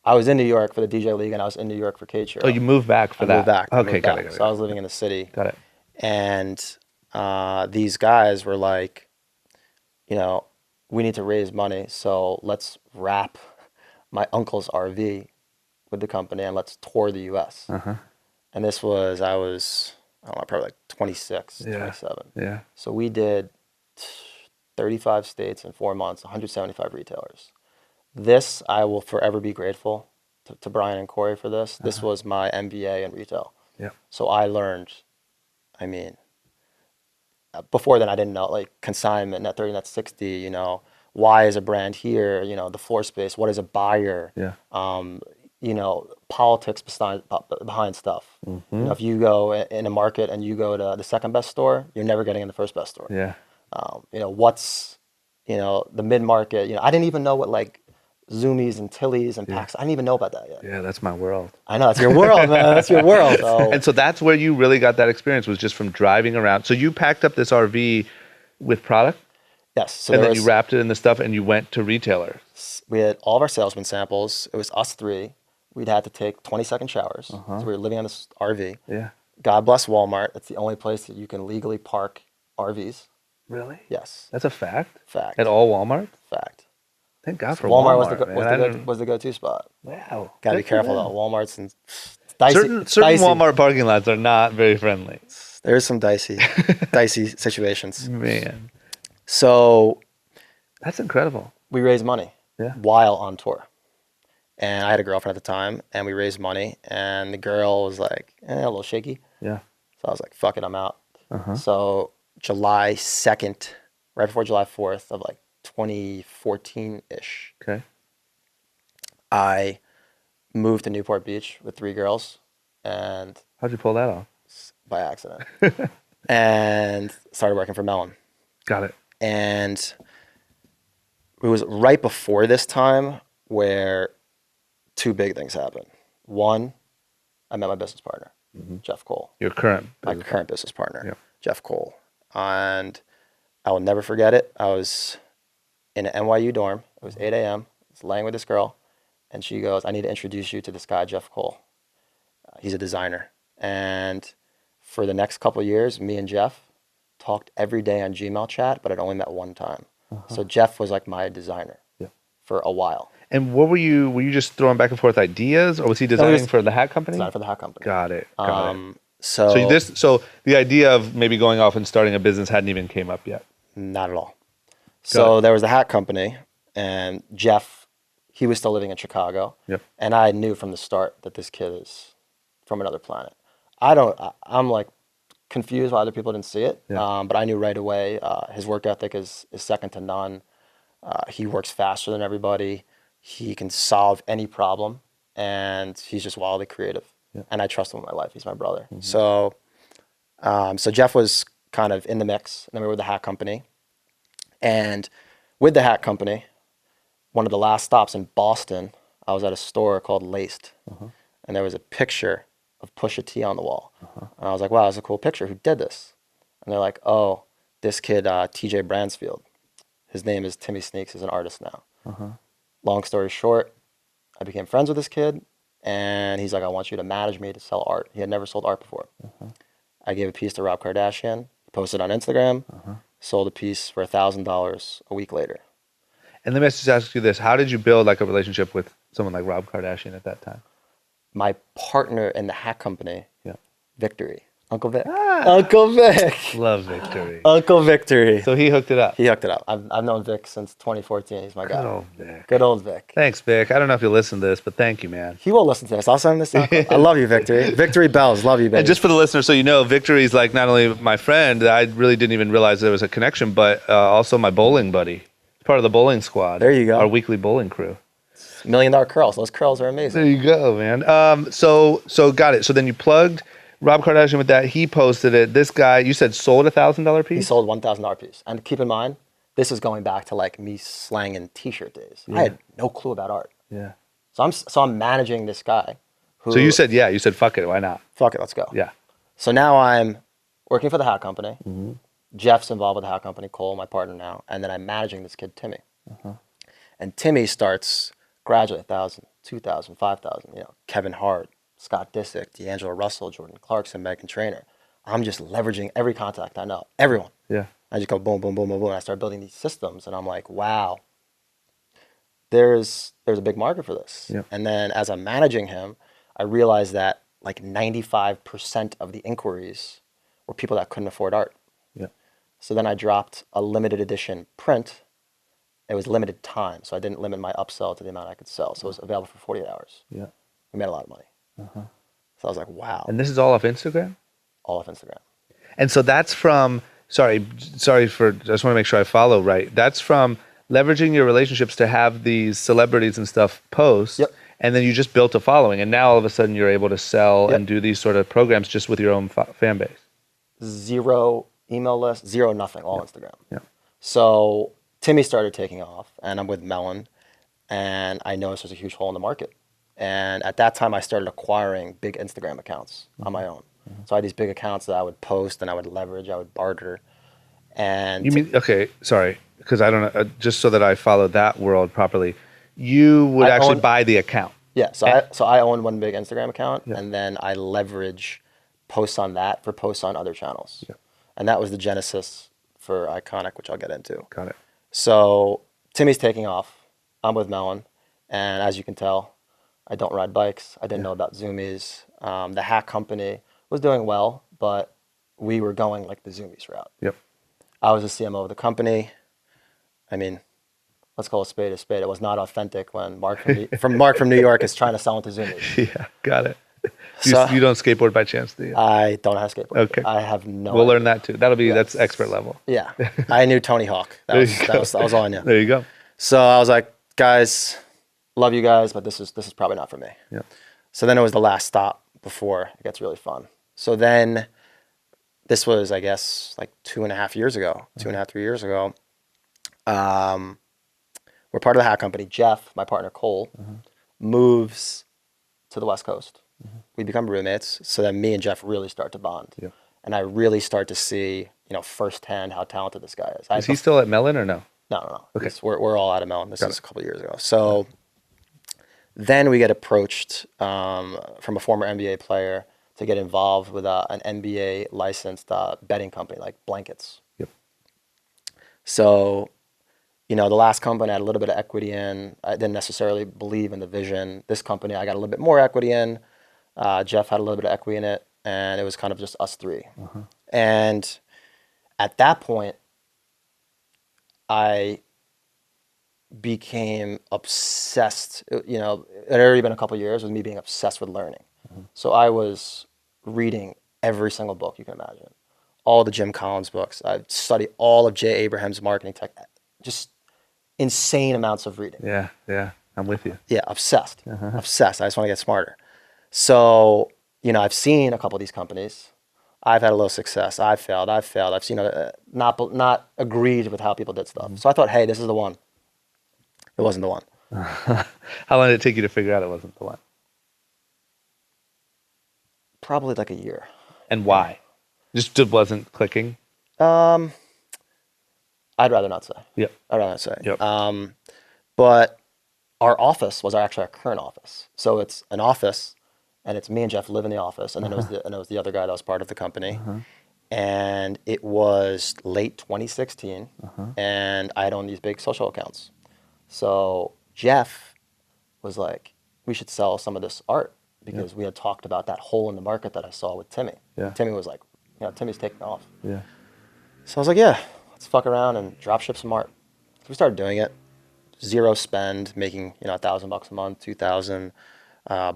I was in New York for the DJ League, and I was in New York for Cage Hero. Oh, you moved back for I that. moved back. I Okay, moved got back. it. So I was living in the city. Got it. And these guys were like, you know, we need to raise money, so let's wrap my uncle's RV with the company and let's tour the U.S. And this was, I don't know, probably like 26, Yeah. 27. Yeah. So we did 35 states in 4 months, 175 retailers. This, I will forever be grateful to Brian and Corey for this. This was my MBA in retail. Yeah. So I learned, I mean, before then I didn't know, like consignment, net 30, net 60, you know, why is a brand here, you know, the floor space, what is a buyer, Yeah. you know, politics behind stuff. You know, if you go in a market and you go to the second best store, you're never getting in the first best store. Yeah. You know, what's, you know, the mid-market, you know, I didn't even know what like Zoomies and Tillies and Packs, I didn't even know about that yet. Yeah, that's my world. I know, that's your world, man, that's your world. So, And so that's where you really got that experience, was just from driving around. So you packed up this RV with product, yes. So and there then you was, wrapped it in the stuff, and you went to retailers. we had all of our salesman samples. It was us three. We'd had to take 20-second showers. So we were living on this RV. Yeah. God bless Walmart. It's the only place that you can legally park RVs. Really? Yes. That's a fact? Fact. At all Walmart? Fact. Thank God for Walmart, Walmart. was the go-to spot. Wow. Gotta be Good for careful them. though. Walmart's and dicey. Certain dicey. Walmart parking lots are not very friendly. There's some dicey situations. Man, So that's incredible. we raised money Yeah. while on tour. And I had a girlfriend at the time, and we raised money, and the girl was like, a little shaky. Yeah. So I was like, fuck it, I'm out. So July 2nd, right before July 4th of like 2014-ish, Okay. I moved to Newport Beach with 3 girls, and How'd you pull that off? by accident, and started working for Mellon. Got it. And it was right before this time where 2 big things happened. One, I met my business partner, Jeff Cole. Your current. My current business partner, Yep. Jeff Cole. And I will never forget it. I was in an NYU dorm. It was 8 a.m. I was laying with this girl, and she goes, I need to introduce you to this guy, Jeff Cole. He's a designer. And for the next couple of years, me and Jeff talked every day on Gmail chat, but I'd only met one time. So Jeff was like my designer Yeah. for a while. And what were you just throwing back and forth ideas, or was he designing for the hat company? Designer for the hat company. Got it. Got it. So So the idea of maybe going off and starting a business hadn't even came up yet. not at all. So there was the hat company, and Jeff, he was still living in Chicago. Yep. And I knew from the start that this kid is from another planet. I'm like confused why other people didn't see it. Yeah. But I knew right away, his work ethic is second to none. He works faster than everybody. He can solve any problem, and he's just wildly creative. Yeah. And I trust him with my life. He's my brother. So Jeff was kind of in the mix. And then we were with the hat company. And with the hat company, one of the last stops in Boston, I was at a store called Laced. And there was a picture of Pusha T on the wall. And I was like, wow, that's a cool picture. Who did this? And they're like, oh, this kid, TJ Bransfield. His name is Timmy Sneaks. He's an artist now. Long story short, I became friends with this kid. And he's like, I want you to manage me to sell art. He had never sold art before. I gave a piece to Rob Kardashian. He posted on Instagram. Sold a piece for $1,000 a week later. And let me just ask you this: how did you build like a relationship with someone like Rob Kardashian at that time? My partner in the hat company, Yeah. Victory. Uncle Vic. Uncle Vic. Love Victory. Uncle Victory. So he hooked it up. He hooked it up. I've known Vic since 2014. He's my guy. Good old Vic. Good old Vic. Thanks, Vic. I don't know if you'll listen to this, but thank you, man. He will listen to this. I'll send him this out. I love you, Victory. Victory Bells. Love you, baby. And just for the listeners, so you know, Victory's like not only my friend, I really didn't even realize there was a connection, but also my bowling buddy. He's part of the bowling squad. There you go. Our weekly bowling crew. $1 million curls. Those curls are amazing. There you go, man. So got it. So then you plugged Rob Kardashian with that. He posted it. This guy, you said sold $1,000 piece? He sold $1,000 piece. And keep in mind, this is going back to like me slanging t-shirt days. Yeah. I had no clue about art. Yeah. So I'm managing this guy. Who, So you said, yeah, you said, fuck it, why not? fuck it, let's go. Yeah. So now I'm working for the hat company. Jeff's involved with the hat company, Cole, my partner now. And then I'm managing this kid, Timmy. And Timmy starts gradually 1,000, 2,000, 5,000. You know, Kevin Hart, Scott Disick, D'Angelo Russell, Jordan Clarkson, Meghan Trainor. I'm just leveraging every contact I know, everyone. Yeah. I just go boom, boom, boom, boom, boom. And I start building these systems, and I'm like, wow, there's a big market for this. Yeah. And then as I'm managing him, I realized that like 95% of the inquiries were people that couldn't afford art. Yeah. So then I dropped a limited edition print. It was limited time, so I didn't limit my upsell to the amount I could sell. So it was available for 48 hours. Yeah. We made a lot of money. So I was like, wow, And this is all off Instagram? all off Instagram. And so that's from, sorry for, I just want to make sure I follow right. That's from leveraging your relationships to have these celebrities and stuff post. Yep. And then you just built a following. And now all of a sudden you're able to sell Yep. and do these sort of programs just with your own fan base. Zero email list, zero nothing, all Instagram. Yeah. So Timmy started taking off, and I'm with Melon, and I noticed there's a huge hole in the market. And at that time, I started acquiring big Instagram accounts on my own. So I had these big accounts that I would post, and I would leverage, I would barter. And You mean, okay, sorry, because I don't know, just so that I follow that world properly, you would I actually own- buy the account. yeah, so I own one big Instagram account, and then I leverage posts on that for posts on other channels. Yeah. And that was the genesis for IKONICK, which I'll get into. Got it. So Timmy's taking off. I'm with Melon, and as you can tell, I don't ride bikes. I didn't know about Zoomies. The hat company was doing well, but we were going like the Zoomies route. Yep. I was the CMO of the company. I mean, let's call a spade a spade. It was not authentic when Mark from New York is trying to sell into Zoomies. Yeah, got it. So- You don't skateboard by chance, do you? I don't know how to skateboard. Okay. I have no We'll idea. learn that too. That'll be, Yeah. that's expert level. Yeah. I knew Tony Hawk. That was all I knew. There you go. So I was like, guys, love you guys, but this is probably not for me. Yeah. So then it was the last stop before it gets really fun. So then this was, I guess, like 2.5 years ago, 2.5, 3 years ago. We're part of the hat company. Jeff, my partner Cole, moves to the West Coast. We become roommates. So then me and Jeff really start to bond. Yeah. And I really start to see, firsthand how talented this guy is. Is he still at Mellon or no? No. Okay. We're all out of Melon. This Got is it. a couple of years ago. So then we get approached from a former NBA player to get involved with an NBA licensed betting company like Blankets. Yep. So the last company I had a little bit of equity in. I didn't necessarily believe in the vision. This company I got a little bit more equity in. Jeff had a little bit of equity in it, and it was kind of just us three. And at that point, I became obsessed. It had already been a couple of years with me being obsessed with learning. So I was reading every single book you can imagine, all the Jim Collins books. I studied all of Jay Abraham's marketing tech, just insane amounts of reading. Yeah, I'm with you. Yeah, obsessed. Obsessed. I just want to get smarter. So, I've seen a couple of these companies. I've had a little success. I've failed. I've seen not agreed with how people did stuff. So I thought, hey, this is the one. It wasn't the one. How long did it take you to figure out it wasn't the one? Probably like a year. And why? Just it wasn't clicking? I'd rather not say. Yep. I'd rather not say. Yep. But our office was actually our current office. So it's an office, and it's me and Jeff live in the office, and then it was the other guy that was part of the company. And it was late 2016, and I had owned these big social accounts. So Jeff was like, we should sell some of this art because we had talked about that hole in the market that I saw with Timmy. Yeah. Timmy was like, Timmy's taking off. Yeah. So I was like, yeah, let's fuck around and drop ship some art. So we started doing it. Zero spend, making $1,000 a month, 2,000.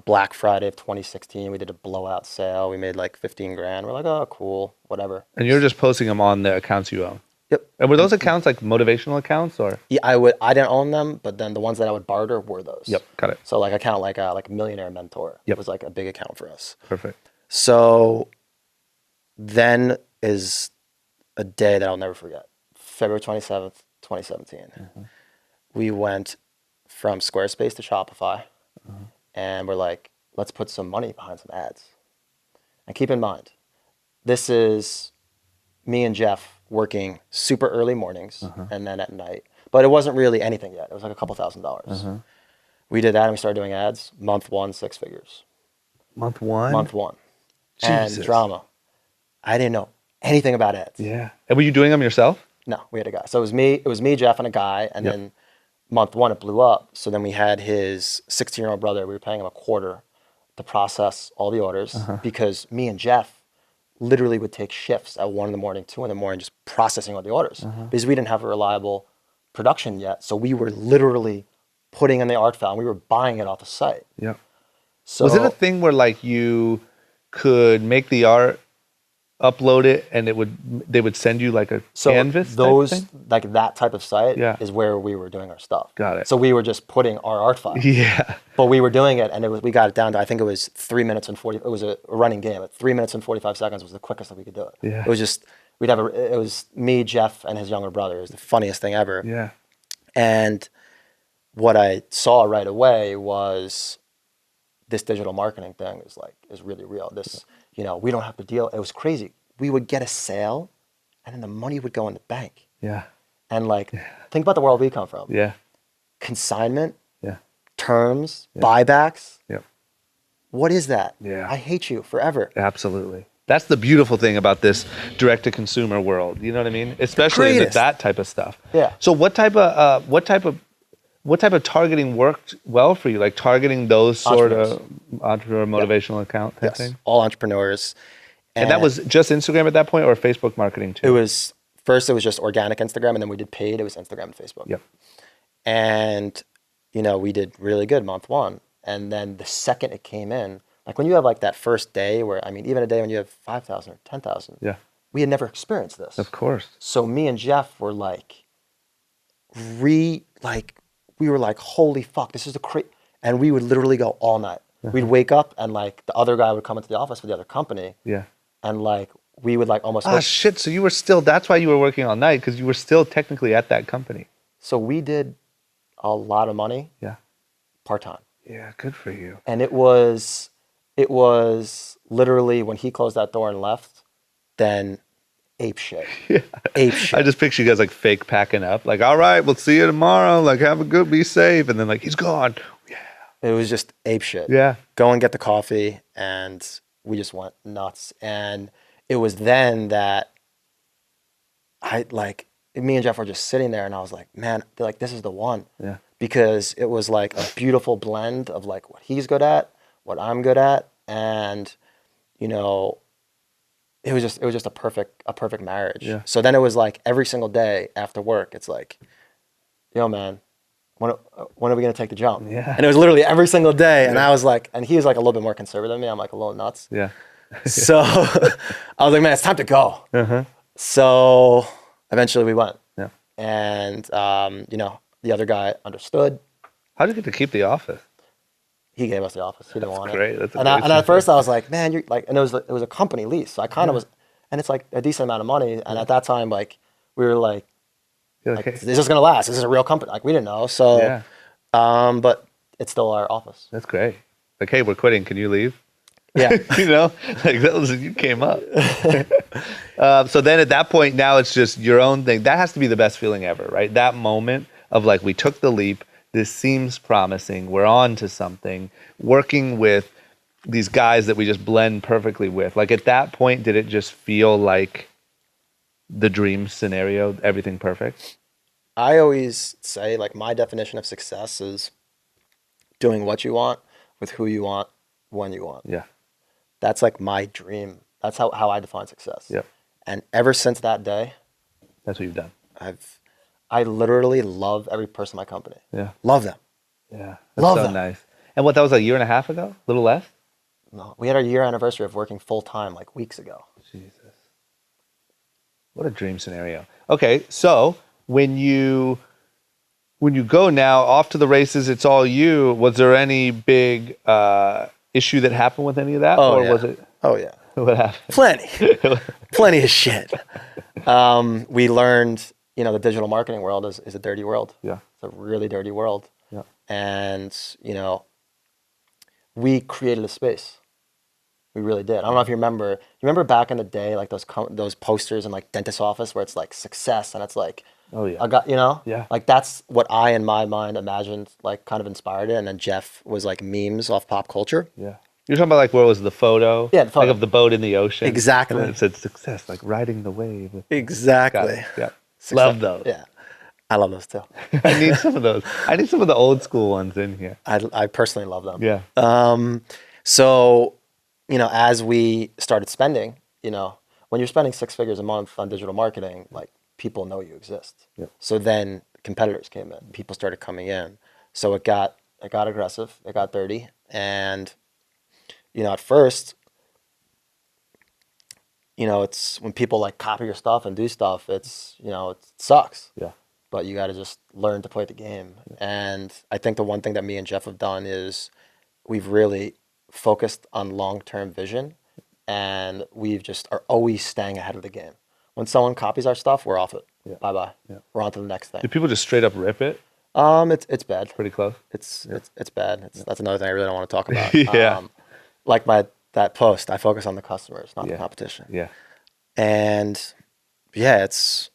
Black Friday of 2016, we did a blowout sale. We made like 15 grand. We're like, oh, cool, whatever. And you're just posting them on the accounts you own? Yep. And were those accounts like motivational accounts or? Yeah, I didn't own them, but then the ones that I would barter were those. Yep, got it. So like account like a Millionaire Mentor. Yep. It was like a big account for us. Perfect. So then is a day that I'll never forget. February 27th, 2017. We went from Squarespace to Shopify, and we're like, let's put some money behind some ads. And keep in mind, this is me and Jeff working super early mornings and then at night. But it wasn't really anything yet. It was like a couple $1,000s. We did that and we started doing ads. Month one, 6 figures. Month one? Month one. Jesus. And drama. I didn't know anything about ads. Yeah. And were you doing them yourself? No, we had a guy. So it was me, Jeff, and a guy. And then month one, it blew up. So then we had his 16-year-old brother. We were paying him $25 to process all the orders because me and Jeff literally would take shifts at 1 a.m, 2 a.m, just processing all the orders because we didn't have a reliable production yet. So we were literally putting in the art file and we were buying it off the site. Yeah. So was it a thing where like you could make the art, upload it, and they would send you like a canvas? Those type thing? like that type of site Yeah. is where we were doing our stuff. Got it. So we were just putting our art file. Yeah. But we were doing it, and we got it down to, I think it was 3 minutes and 40. It was a running game. At 3 minutes and 45 seconds was the quickest that we could do it. Yeah. It was just it was me, Jeff, and his younger brother. It was the funniest thing ever. Yeah. And what I saw right away was this digital marketing thing is really real. This, we don't have to deal. It was crazy. We would get a sale, and then the money would go in the bank. Yeah. And think about the world we come from. Yeah. Consignment, Yeah. terms, buybacks. Yep. What is that? Yeah. I hate you forever. Absolutely. That's the beautiful thing about this direct-to-consumer world. You know what I mean? Especially greatest. that type of stuff. Yeah. So what type of targeting worked well for you? Like targeting those sort of entrepreneur motivational account type Yes. thing? All entrepreneurs. And that was just Instagram at that point, or Facebook marketing too? It was just organic Instagram, and then we did paid. It was Instagram and Facebook. Yep. And we did really good month one. And then the second it came in, like when you have like that first day where, even a day when you have 5,000 or 10,000, Yeah. we had never experienced this. Of course. So me and Jeff were we were like, holy fuck, this is the crazy. And we would literally go all night. We'd wake up and the other guy would come into the office for the other company. Yeah. And we would almost. Ah, shit. So you were still, that's why you were working all night, because you were still technically at that company. So we did a lot of money. Yeah. Part-time. Yeah. Good for you. And it was literally when he closed that door and left, then ape shit. Yeah. Ape shit. I just picture you guys fake packing up. All right, we'll see you tomorrow. Have a good, be safe. And then he's gone. Yeah. It was just ape shit. Yeah. Go and get the coffee, and we just went nuts. And it was then that me and Jeff were just sitting there, and I was like, man, like this is the one. Yeah. Because it was like a beautiful blend of like what he's good at, what I'm good at, and you know, it was just a perfect marriage. Yeah. So then it was like every single day after work, it's like, yo, man, when are we gonna take the jump? Yeah. And it was literally every single day, and I was like, and he was like a little bit more conservative than me. I'm like a little nuts. Yeah. So I was like, man, it's time to go. Uh-huh. So eventually we went, Yeah. and you know, the other guy understood. How did you get to keep the office? He gave us the office. He didn't want great. it. That's a and, great and at first I was like, man, you're like, and it was a company lease, so I kind of was, and it's like a decent amount of money. And at that time, like we were like, You're like, like, is this gonna last? Is this a real company? Like we didn't know. So, yeah, but it's still our office. that's great. Like, hey, we're quitting. Can you leave? Yeah. You know, like that was you came up. So then at that point, now it's just your own thing. That has to be the best feeling ever, right? That moment of like, we took the leap. This seems promising. We're on to something. Working with these guys that we just blend perfectly with. Like at that point, did it just feel like the dream scenario, everything perfect? I always say like my definition of success is doing what you want with who you want when you want. Yeah. That's like my dream. That's how I define success. Yep. And ever since that day, That's what you've done. I literally love every person in my company. Yeah. Love them. Yeah. That's Love so them. nice. And what, that was a year and a half ago? A little less? No, we had our year anniversary of working full time like weeks ago. Jesus. What a dream scenario. Okay, so when you go now off to the races, it's all you. Was there any big issue that happened with any of that? Oh, or yeah. was it Oh yeah. what happened? Plenty of shit. We learned, you know, the digital marketing world is a dirty world. Yeah. It's a really dirty world. Yeah. And, you know, we created a space. We really did. I don't know if you remember. You remember back in the day, like those posters in like dentist office where it's like success and it's like, Oh yeah. I got, you know, Yeah. like that's what I in my mind imagined, like kind of inspired it. And then Jeff was like memes off pop culture. Yeah. You're talking about like where was the photo? Yeah, the photo. Like of the boat in the ocean. Exactly. And then it said success, like riding the wave. Got Exactly. it. Yeah. Success. Love those. Yeah, I love those too. I need some of those. I need some of the old school ones in here. I personally love them. Yeah. So, you know, as we started spending, you know, when you're spending 6 figures a month on digital marketing, like people know you exist. Yep. So then competitors came in, people started coming in. So it got aggressive, it got dirty. And, you know, at first, you know, it's when people like copy your stuff and do stuff, it's, you know, it sucks. Yeah. But you got to just learn to play the game. And I think the one thing that me and Jeff have done is we've really focused on long-term vision, and we've just are always staying ahead of the game. When someone copies our stuff, we're off it. Yeah. Bye-bye. Yeah. We're on to the next thing. Do people just straight up rip it? It's bad. Pretty close. It's bad. That's another thing I really don't want to talk about. Yeah. Like that post, I focus on the customers, not the Yeah. competition. Yeah. And yeah, it's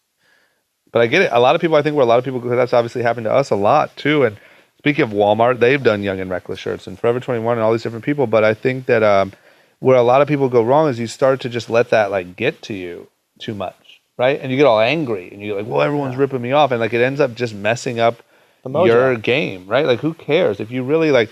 But I get it. A lot of people, I think where a lot of people, because that's obviously happened to us a lot too. And speaking of Walmart, they've done Young and Reckless shirts and Forever 21 and all these different people. But I think that where a lot of people go wrong is you start to just let that like get to you too much, right? And you get all angry and you're like, well, everyone's ripping me off. And like it ends up just messing up the mojo. your game, right? Like who cares? If you really like,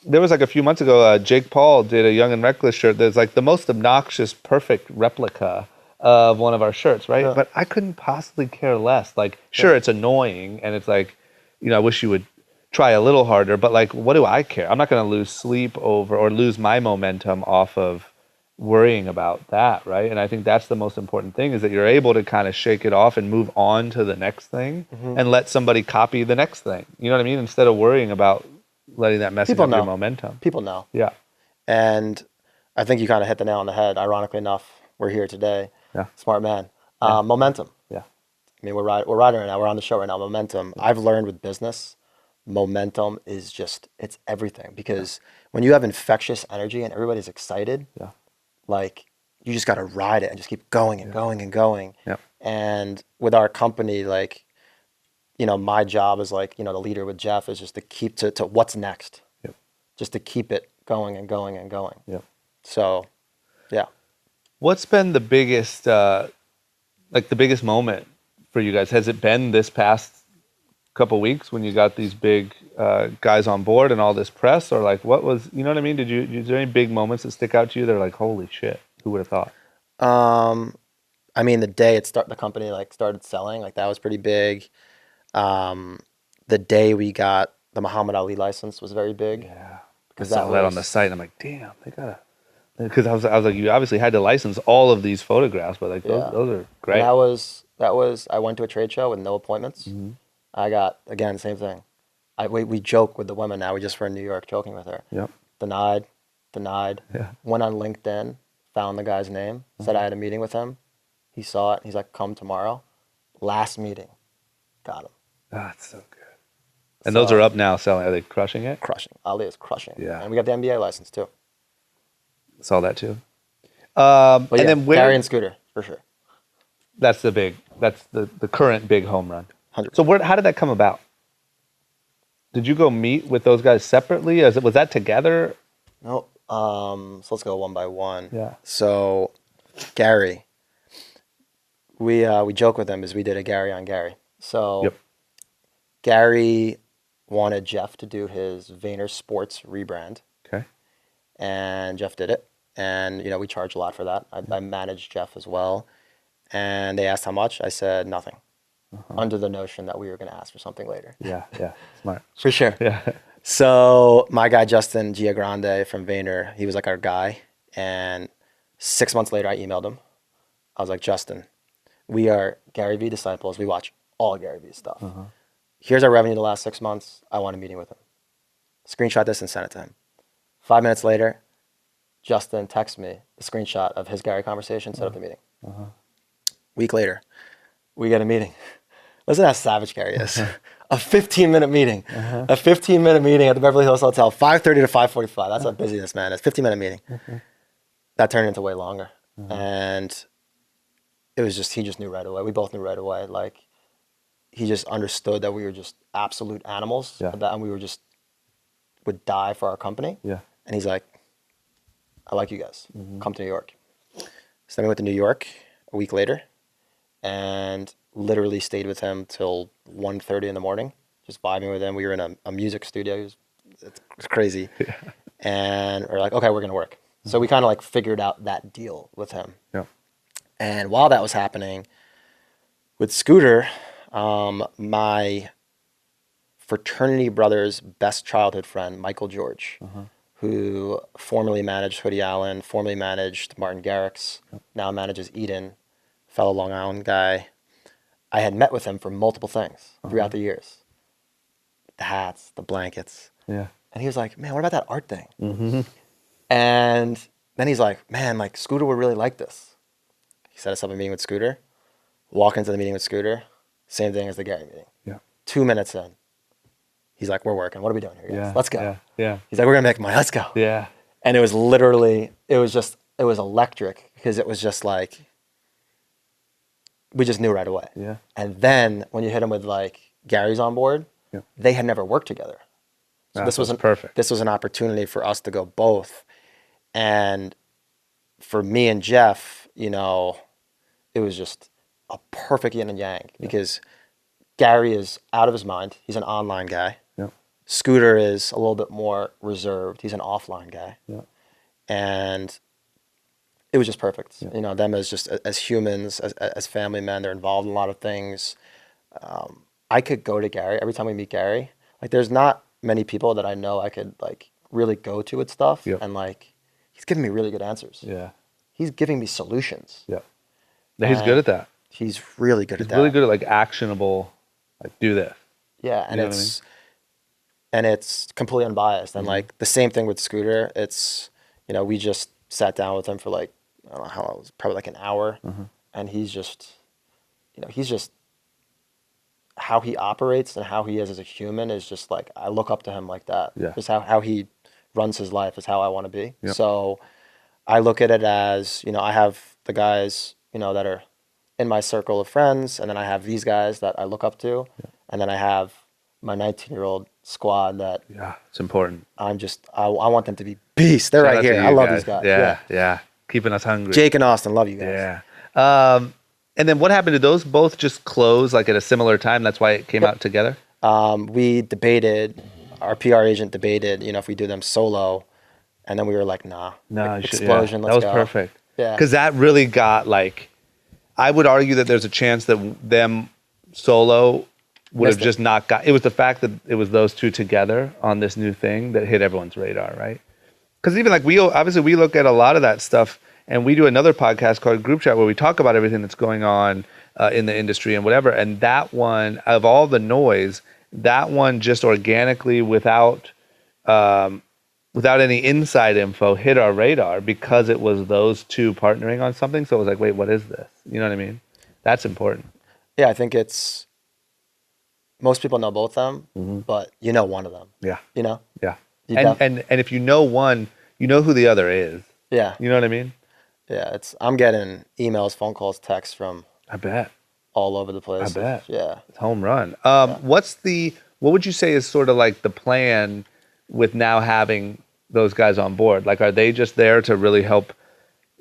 there was like a few months ago, Jake Paul did a Young and Reckless shirt that's like the most obnoxious, perfect replica of one of our shirts, right? Yeah. But I couldn't possibly care less. Like, sure, it's annoying and it's like, you know, I wish you would try a little harder, but like, what do I care? I'm not going to lose sleep over or lose my momentum off of worrying about that, right? And I think that's the most important thing is that you're able to kind of shake it off and move on to the next thing and let somebody copy the next thing. You know what I mean? Instead of worrying about letting that mess up your momentum. People know. Yeah. And I think you kind of hit the nail on the head. Ironically enough, we're here today. Yeah. Smart man. Momentum. Yeah. I mean, we're riding right now. We're on the show right now. Momentum. I've learned with business, momentum is just, it's everything. Because when you have infectious energy and everybody's excited, Yeah. like you just got to ride it and just keep going and going and going. Yep. And with our company, like, you know, my job is like, you know, the leader with Jeff is just to keep to what's next. Yep. Just to keep it going and going and going. Yep. So, yeah. What's been the biggest, like the biggest moment for you guys? Has it been this past couple weeks when you got these big guys on board and all this press, or like what was, you know what I mean? Is there any big moments that stick out to you? They're like, holy shit, who would have thought? I mean, the day the company like started selling, like that was pretty big. The day we got the Muhammad Ali license was very big. Yeah, because I saw that on the site, and I'm like, damn, they gotta. Because I was like, you obviously had to license all of these photographs, but like those are great. And that was I went to a trade show with no appointments. I got, again, same thing. We joke with the women now. We just were in New York joking with her. Yep. Denied. Yeah. Went on LinkedIn, found the guy's name, said I had a meeting with him. He saw it. He's like, come tomorrow. Last meeting. Got him. That's so good. And those are up now selling. Are they crushing it? Crushing. Ali is crushing. Yeah. And we got the NBA license too. Saw that too. But and yeah, then Gary and Scooter, for sure. That's the current big home run. 100%. So how did that come about? Did you go meet with those guys separately? Was that together? No. So let's go one by one. Yeah. So Gary, we joke with him as we did a Gary on Gary. So Yep. Gary wanted Jeff to do his Vayner Sports rebrand. Okay. And Jeff did it. And, we charge a lot for that. I managed Jeff as well. And they asked how much. I said nothing. Under the notion that we were going to ask for something later. Yeah. Smart. For sure. Yeah. So my guy, Justin Giagrande from Vayner, he was like our guy. And 6 months later, I emailed him. I was like, Justin, we are Gary Vee disciples. We watch all Gary Vee stuff. Here's our revenue the last 6 months. I want a meeting with him. Screenshot this and send it to him. 5 minutes later, Justin texts me the screenshot of his Gary conversation, set up the meeting. Week later, we get a meeting. Listen how savage Gary is. A 15-minute meeting. A 15-minute meeting at the Beverly Hills Hotel, 5:30 to 5:45. That's how busy this man is. 15-minute meeting. That turned into way longer. And it was he just knew right away. We both knew right away. Like, he just understood that we were just absolute animals. Yeah. And we would die for our company. Yeah. And he's like, I like you guys. Come to New York. So then we went to New York a week later and literally stayed with him till 1:30 in the morning, just vibing with him. We were in a music studio. It was crazy. Yeah. And we're like, okay, we're going to work. So we kind of like figured out that deal with him. Yeah. And while that was happening with Scooter, my fraternity brother's best childhood friend, Michael George, who formerly managed Hoodie Allen, formerly managed Martin Garrix, now manages Eden, fellow Long Island guy. I had met with him for multiple things throughout the years. The hats, the blankets. Yeah. And he was like, man, what about that art thing? And then he's like, man, like Scooter would really like this. He set us up a meeting with Scooter. Walk into the meeting with Scooter. Same thing as the Gary meeting. Yeah. 2 minutes in. He's like, we're working. What are we doing here, guys? Yeah. Let's go. Yeah. He's like, we're going to make money. Let's go. Yeah. And it was literally, it was electric because it was just like, we just knew right away. Yeah. And then when you hit him with like Gary's on board, they had never worked together. So this was perfect. This was an opportunity for us to go both. And for me and Jeff, it was just a perfect yin and yang because Gary is out of his mind. He's an online guy. Yeah. Scooter is a little bit more reserved. He's an offline guy. Yeah. And it was just perfect. Yeah. Them as just as humans, as family men, they're involved in a lot of things. I could go to Gary every time we meet Gary. Like, there's not many people that I know I could like really go to with stuff, and like he's giving me really good answers. Yeah. He's giving me solutions. Yeah. He's good at that. He's really good at that. He's really good at like actionable, like do this. Yeah, and You know what I mean? and it's completely unbiased. And like the same thing with Scooter. It's we just sat down with him for like I don't know how long, it was probably like an hour, and he's just how he operates and how he is as a human is just like I look up to him like that. Yeah. Just how he runs his life is how I want to be. Yep. So I look at it as I have the guys that are in my circle of friends, and then I have these guys that I look up to, and then I have my 19-year-old squad that it's important. I want them to be beasts. They're Shout right out to here. you I love guys. these guys. Yeah. Keeping us hungry. Jake and Austin, love you guys. Yeah. And then what happened? Did those both just close like at a similar time? That's why it came out together? We debated, our PR agent debated, if we do them solo, and then we were like, nah, No, explosion, that let's was go. perfect. Yeah. Because that really got like, I would argue that there's a chance that them solo would have Missed it. just not got. It was the fact that it was those two together on this new thing that hit everyone's radar, right? Because even like we look at a lot of that stuff, and we do another podcast called Group Chat where we talk about everything that's going on in the industry and whatever. And that one, of all the noise, that one just organically without any inside info hit our radar because it was those two partnering on something. So it was like, wait, what is this? You know what I mean? That's important. Yeah, I think most people know both of them, but one of them. Yeah. Yeah. You And if you know one, you know who the other is. Yeah. You know what I mean? Yeah, I'm getting emails, phone calls, texts from I bet. all over the place. I bet. Yeah. It's home run. What would you say is sort of like the plan with now having those guys on board? Like, are they just there to really help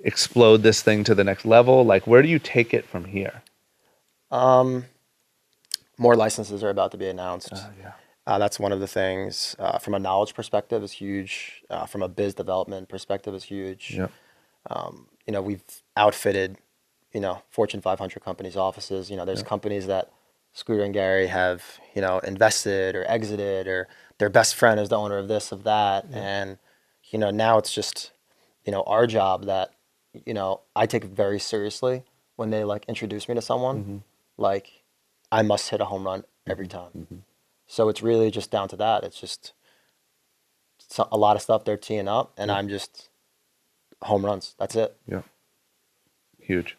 explode this thing to the next level? Like, where do you take it from here? More licenses are about to be announced. Yeah. That's one of the things. From a knowledge perspective is huge. From a biz development perspective is huge. Yep. We've outfitted, Fortune 500 companies' offices. There's companies that Scooter and Gary have, invested or exited, or their best friend is the owner of this, of that. Yeah. And, now it's just, our job that, I take very seriously when they like introduce me to someone, like I must hit a home run every time. So it's really just down to that. It's just a lot of stuff they're teeing up, and I'm just home runs. That's it. Yeah. Huge.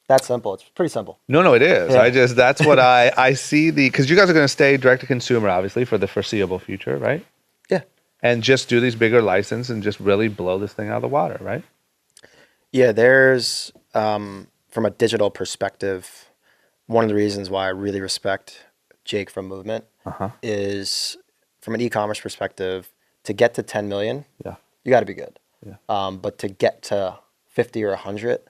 That's simple. It's pretty simple. No, it is. Yeah. That's what I see because you guys are going to stay direct to consumer, obviously, for the foreseeable future, right? Yeah. And just do these bigger license and just really blow this thing out of the water, right? Yeah, there's, from a digital perspective, one of the reasons why I really respect Jake from Movement is from an e-commerce perspective, to get to 10 million, you got to be good. Yeah. But to get to 50 or 100,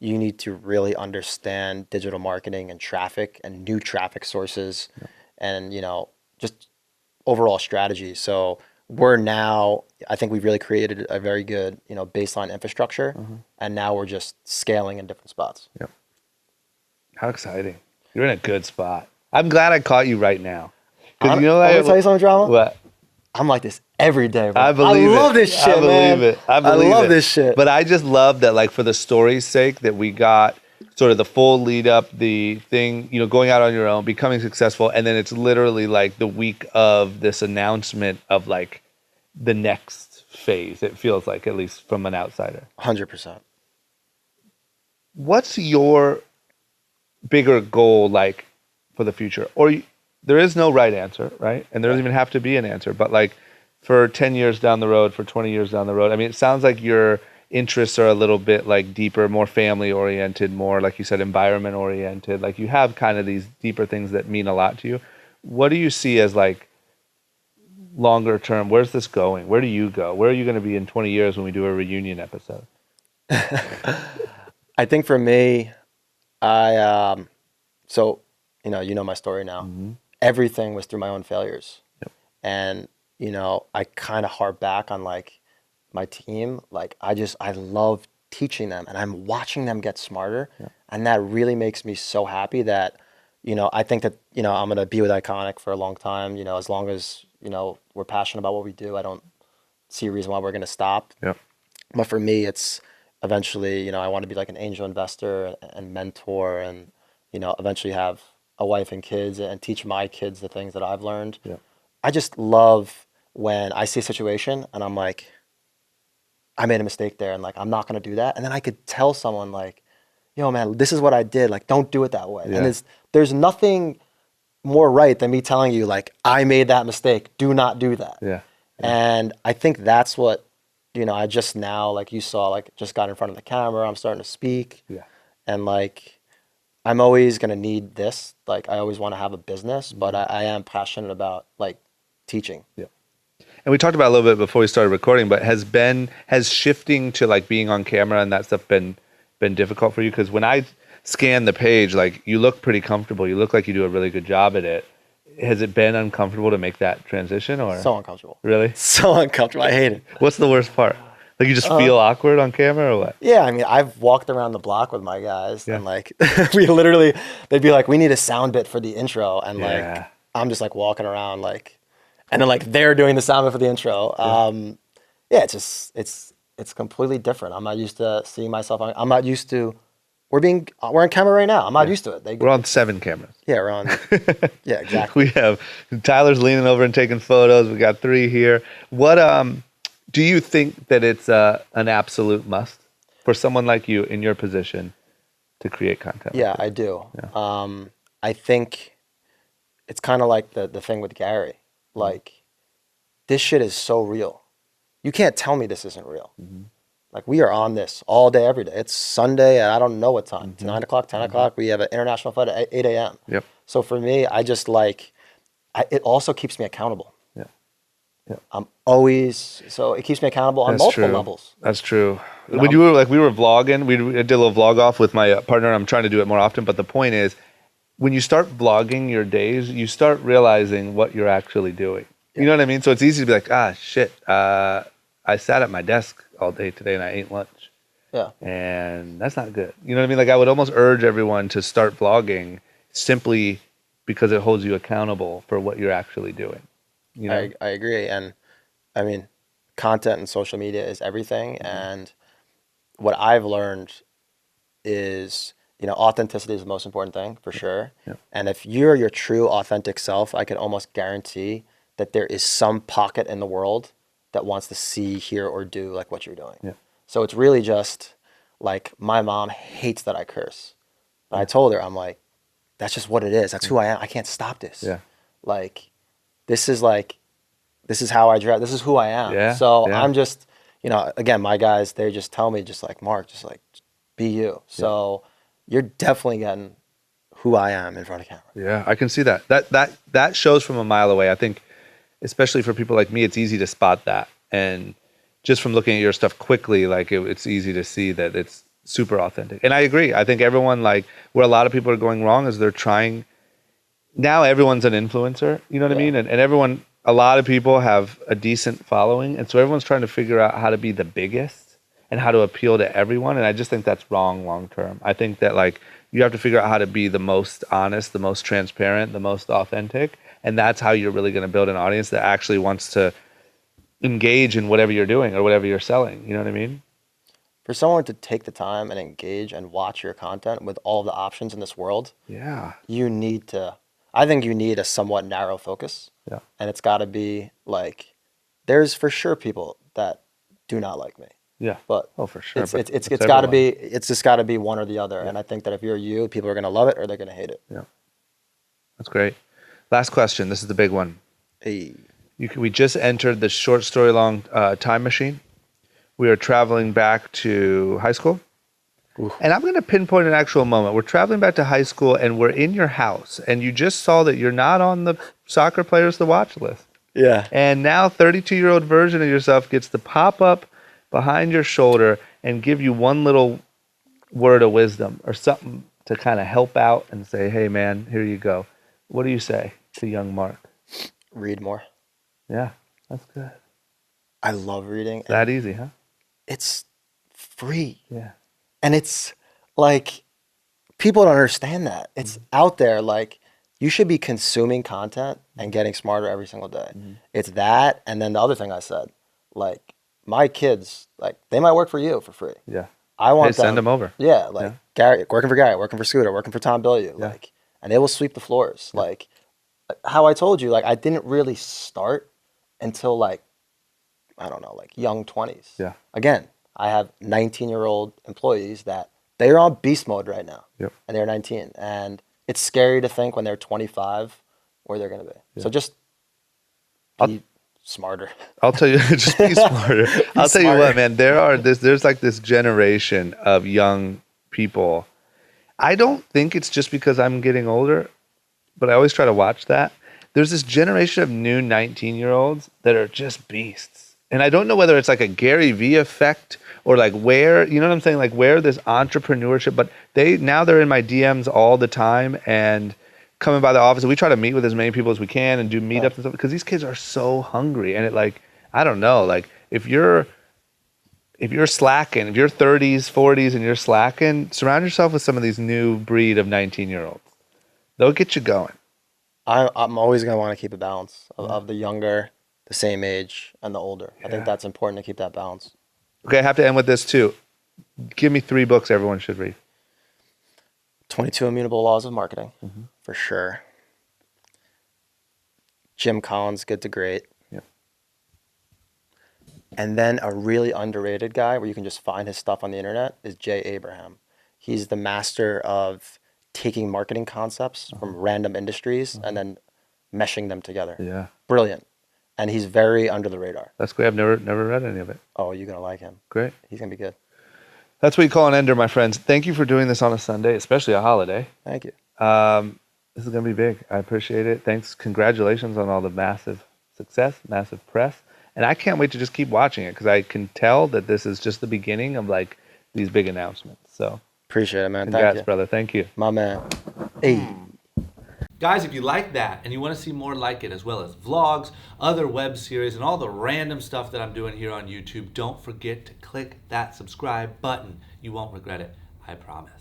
you need to really understand digital marketing and traffic and new traffic sources and, just overall strategy. So I think we've really created a very good, baseline infrastructure, and now we're just scaling in different spots. Yep. How exciting. You're in a good spot. I'm glad I caught you right now. I'm going to tell you something, drama. What? I'm like this every day, bro. I believe it. I love this shit, I believe man. it. I love this shit. But I just love that, like, for the story's sake, that we got sort of the full lead up, the thing, going out on your own, becoming successful, and then it's literally like the week of this announcement of like the next phase. It feels like, at least from an outsider. 100%. What's your bigger goal like for the future? Or there is no right answer, right? And there doesn't even have to be an answer, but like for 10 years down the road, for 20 years down the road, I mean, it sounds like your interests are a little bit like deeper, more family oriented, more, like you said, environment oriented. Like you have kind of these deeper things that mean a lot to you. What do you see as like longer term? Where's this going? Where do you go? Where are you going to be in 20 years when we do a reunion episode? I think for me, so, you know my story now. Everything was through my own failures. Yep. And, I kind of harp back on like my team. Like I love teaching them, and I'm watching them get smarter. Yep. And that really makes me so happy that, I think that, I'm going to be with IKONICK for a long time. As long as, we're passionate about what we do, I don't see a reason why we're going to stop. Yep. But for me, it's eventually, I want to be like an angel investor and mentor, and, eventually have a wife and kids and teach my kids the things that I've learned. Yep. I just love when I see a situation and I'm like, I made a mistake there, and like, I'm not going to do that. And then I could tell someone like, yo, man, this is what I did. Like, don't do it that way. Yeah. And there's nothing more right than me telling you, like, I made that mistake. Do not do that. Yeah. And I think that's what, I just now, like you saw, like just got in front of the camera. I'm starting to speak. Yeah. And like, I'm always going to need this. Like, I always want to have a business, but I am passionate about like teaching. Yeah. And we talked about it a little bit before we started recording, but has shifting to like being on camera and that stuff been difficult for you? Because when I scan the page, like you look pretty comfortable. You look like you do a really good job at it. Has it been uncomfortable to make that transition, or So uncomfortable. really? So uncomfortable. I hate it. What's the worst part? Like you just feel awkward on camera, or what? Yeah, I mean, I've walked around the block with my guys, Yeah. and like we literally, they'd be like, "We need a sound bit for the intro," and like Yeah. I'm just like walking around like, and then like they're doing the sound bit for the intro. Yeah, it's just it's completely different. I'm not used to seeing myself. I'm not used to. We're on camera right now. I'm not used to it. We're on 7 cameras. Yeah, we're on. Yeah, exactly. We have Tyler's leaning over and taking photos. We got 3 here. What do you think that it's an absolute must for someone like you in your position to create content? Yeah, like I do. Yeah. I think it's kind of like the thing with Gary. Like, this shit is so real. You can't tell me this isn't real. Like, we are on this all day, every day. It's Sunday, and I don't know what time. It's 9 o'clock, 10 o'clock. We have an international flight at 8 a.m. Yep. So for me, I just like, it also keeps me accountable. Yeah. Yeah. I'm always, so it keeps me accountable on That's multiple true. levels. That's true. know, When you were like, we were vlogging, I did a little vlog off with my partner. I'm trying to do it more often, but the point is, when you start vlogging your days, you start realizing what you're actually doing. You know what I mean? So it's easy to be like, shit, I sat at my desk all day today and I ate lunch. Yeah. And that's not good. You know what I mean? Like I would almost urge everyone to start vlogging simply because it holds you accountable for what you're actually doing. You know? I agree. And I mean, content and social media is everything. And what I've learned is, authenticity is the most important thing for sure. Yeah. And if you're your true authentic self, I can almost guarantee that there is some pocket in the world that wants to see, hear, or do like what you're doing. Yeah. So it's really just like, my mom hates that I curse. But I told her, I'm like, that's just what it is. That's who I am. I can't stop this. Yeah. Like, this is how I dress. This is who I am. Yeah, So yeah. I'm just, again, my guys, they just tell me just like, Mark, just like, be you. So you're definitely getting who I am in front of camera. Yeah, I can see that. That shows from a mile away. I think, especially for people like me, it's easy to spot that. And just from looking at your stuff quickly, like it's easy to see that it's super authentic. And I agree. I think everyone, like, where a lot of people are going wrong is they're trying. Now everyone's an influencer. You know what I mean? And everyone, a lot of people have a decent following, and so everyone's trying to figure out how to be the biggest and how to appeal to everyone. And I just think that's wrong long term. I think that like you have to figure out how to be the most honest, the most transparent, the most authentic, and that's how you're really going to build an audience that actually wants to engage in whatever you're doing or whatever you're selling. You know what I mean? For someone to take the time and engage and watch your content with all the options in this world, Yeah. I think you need a somewhat narrow focus. Yeah. And it's got to be like, there's for sure people that do not like me. Yeah. But for sure. it's but it's it's got to everyone. be, it's just got to be one or the other. And I think that if you're you, people are going to love it or they're going to hate it. Yeah. That's great. Last question. This is the big one. Hey. We just entered the short story long time machine. We are traveling back to high school. Oof. And I'm going to pinpoint an actual moment. We're traveling back to high school and we're in your house and you just saw that you're not on the soccer players to watch list. Yeah. And now 32-year-old version of yourself gets to pop up behind your shoulder and give you one little word of wisdom or something to kind of help out and say, hey man, here you go. What do you say to young Mark? Read more. Yeah, that's good. I love reading. That easy, huh? It's free. Yeah. And it's like, people don't understand that. It's out there. Like, you should be consuming content and getting smarter every single day. It's that. And then the other thing I said, like, my kids, like, they might work for you for free. Yeah. I want Hey, send them over. Yeah. Like, Gary, working for Scooter, working for Tom Bilyeu. Yeah. Like, and they will sweep the floors. Yeah. Like, how I told you, like, I didn't really start until, like, I don't know, like young 20s. Yeah. Again, I have 19-year-old employees that they're on beast mode right now. Yep. And they're 19. And it's scary to think when they're 25 where they're going to be. Yeah. So just be smarter. I'll tell you, just be smarter. I'll tell you what, man, there's like this generation of young people. I don't think it's just because I'm getting older, but I always try to watch that. There's this generation of new 19-year-olds that are just beasts. And I don't know whether it's like a Gary Vee effect or like where, you know what I'm saying? Like where this entrepreneurship, but they're in my DMs all the time and coming by the office. We try to meet with as many people as we can and do meetups and stuff because these kids are so hungry. And it like, I don't know, like if you're slacking, if you're 30s, 40s and you're slacking, surround yourself with some of these new breed of 19-year-olds. They'll get you going. I'm always going to want to keep a balance of the younger, the same age, and the older. I think that's important to keep that balance. Okay, I have to end with this too. Give me 3 books everyone should read. 22 Immutable Laws of Marketing, for sure. Jim Collins, Good to Great. Yep. And then a really underrated guy where you can just find his stuff on the internet is Jay Abraham. He's the master of taking marketing concepts from random industries and then meshing them together. Yeah. Brilliant. And he's very under the radar. That's great. I've never read any of it. Oh, you're going to like him. Great. He's going to be good. That's what you call an ender, my friends. Thank you for doing this on a Sunday, especially a holiday. Thank you. This is going to be big. I appreciate it. Thanks. Congratulations on all the massive success, massive press. And I can't wait to just keep watching it because I can tell that this is just the beginning of like these big announcements. So Appreciate it, man. congrats, Thank you. brother. Thank you. My man. Hey. Guys, if you like that and you want to see more like it, as well as vlogs, other web series, and all the random stuff that I'm doing here on YouTube, don't forget to click that subscribe button. You won't regret it, I promise.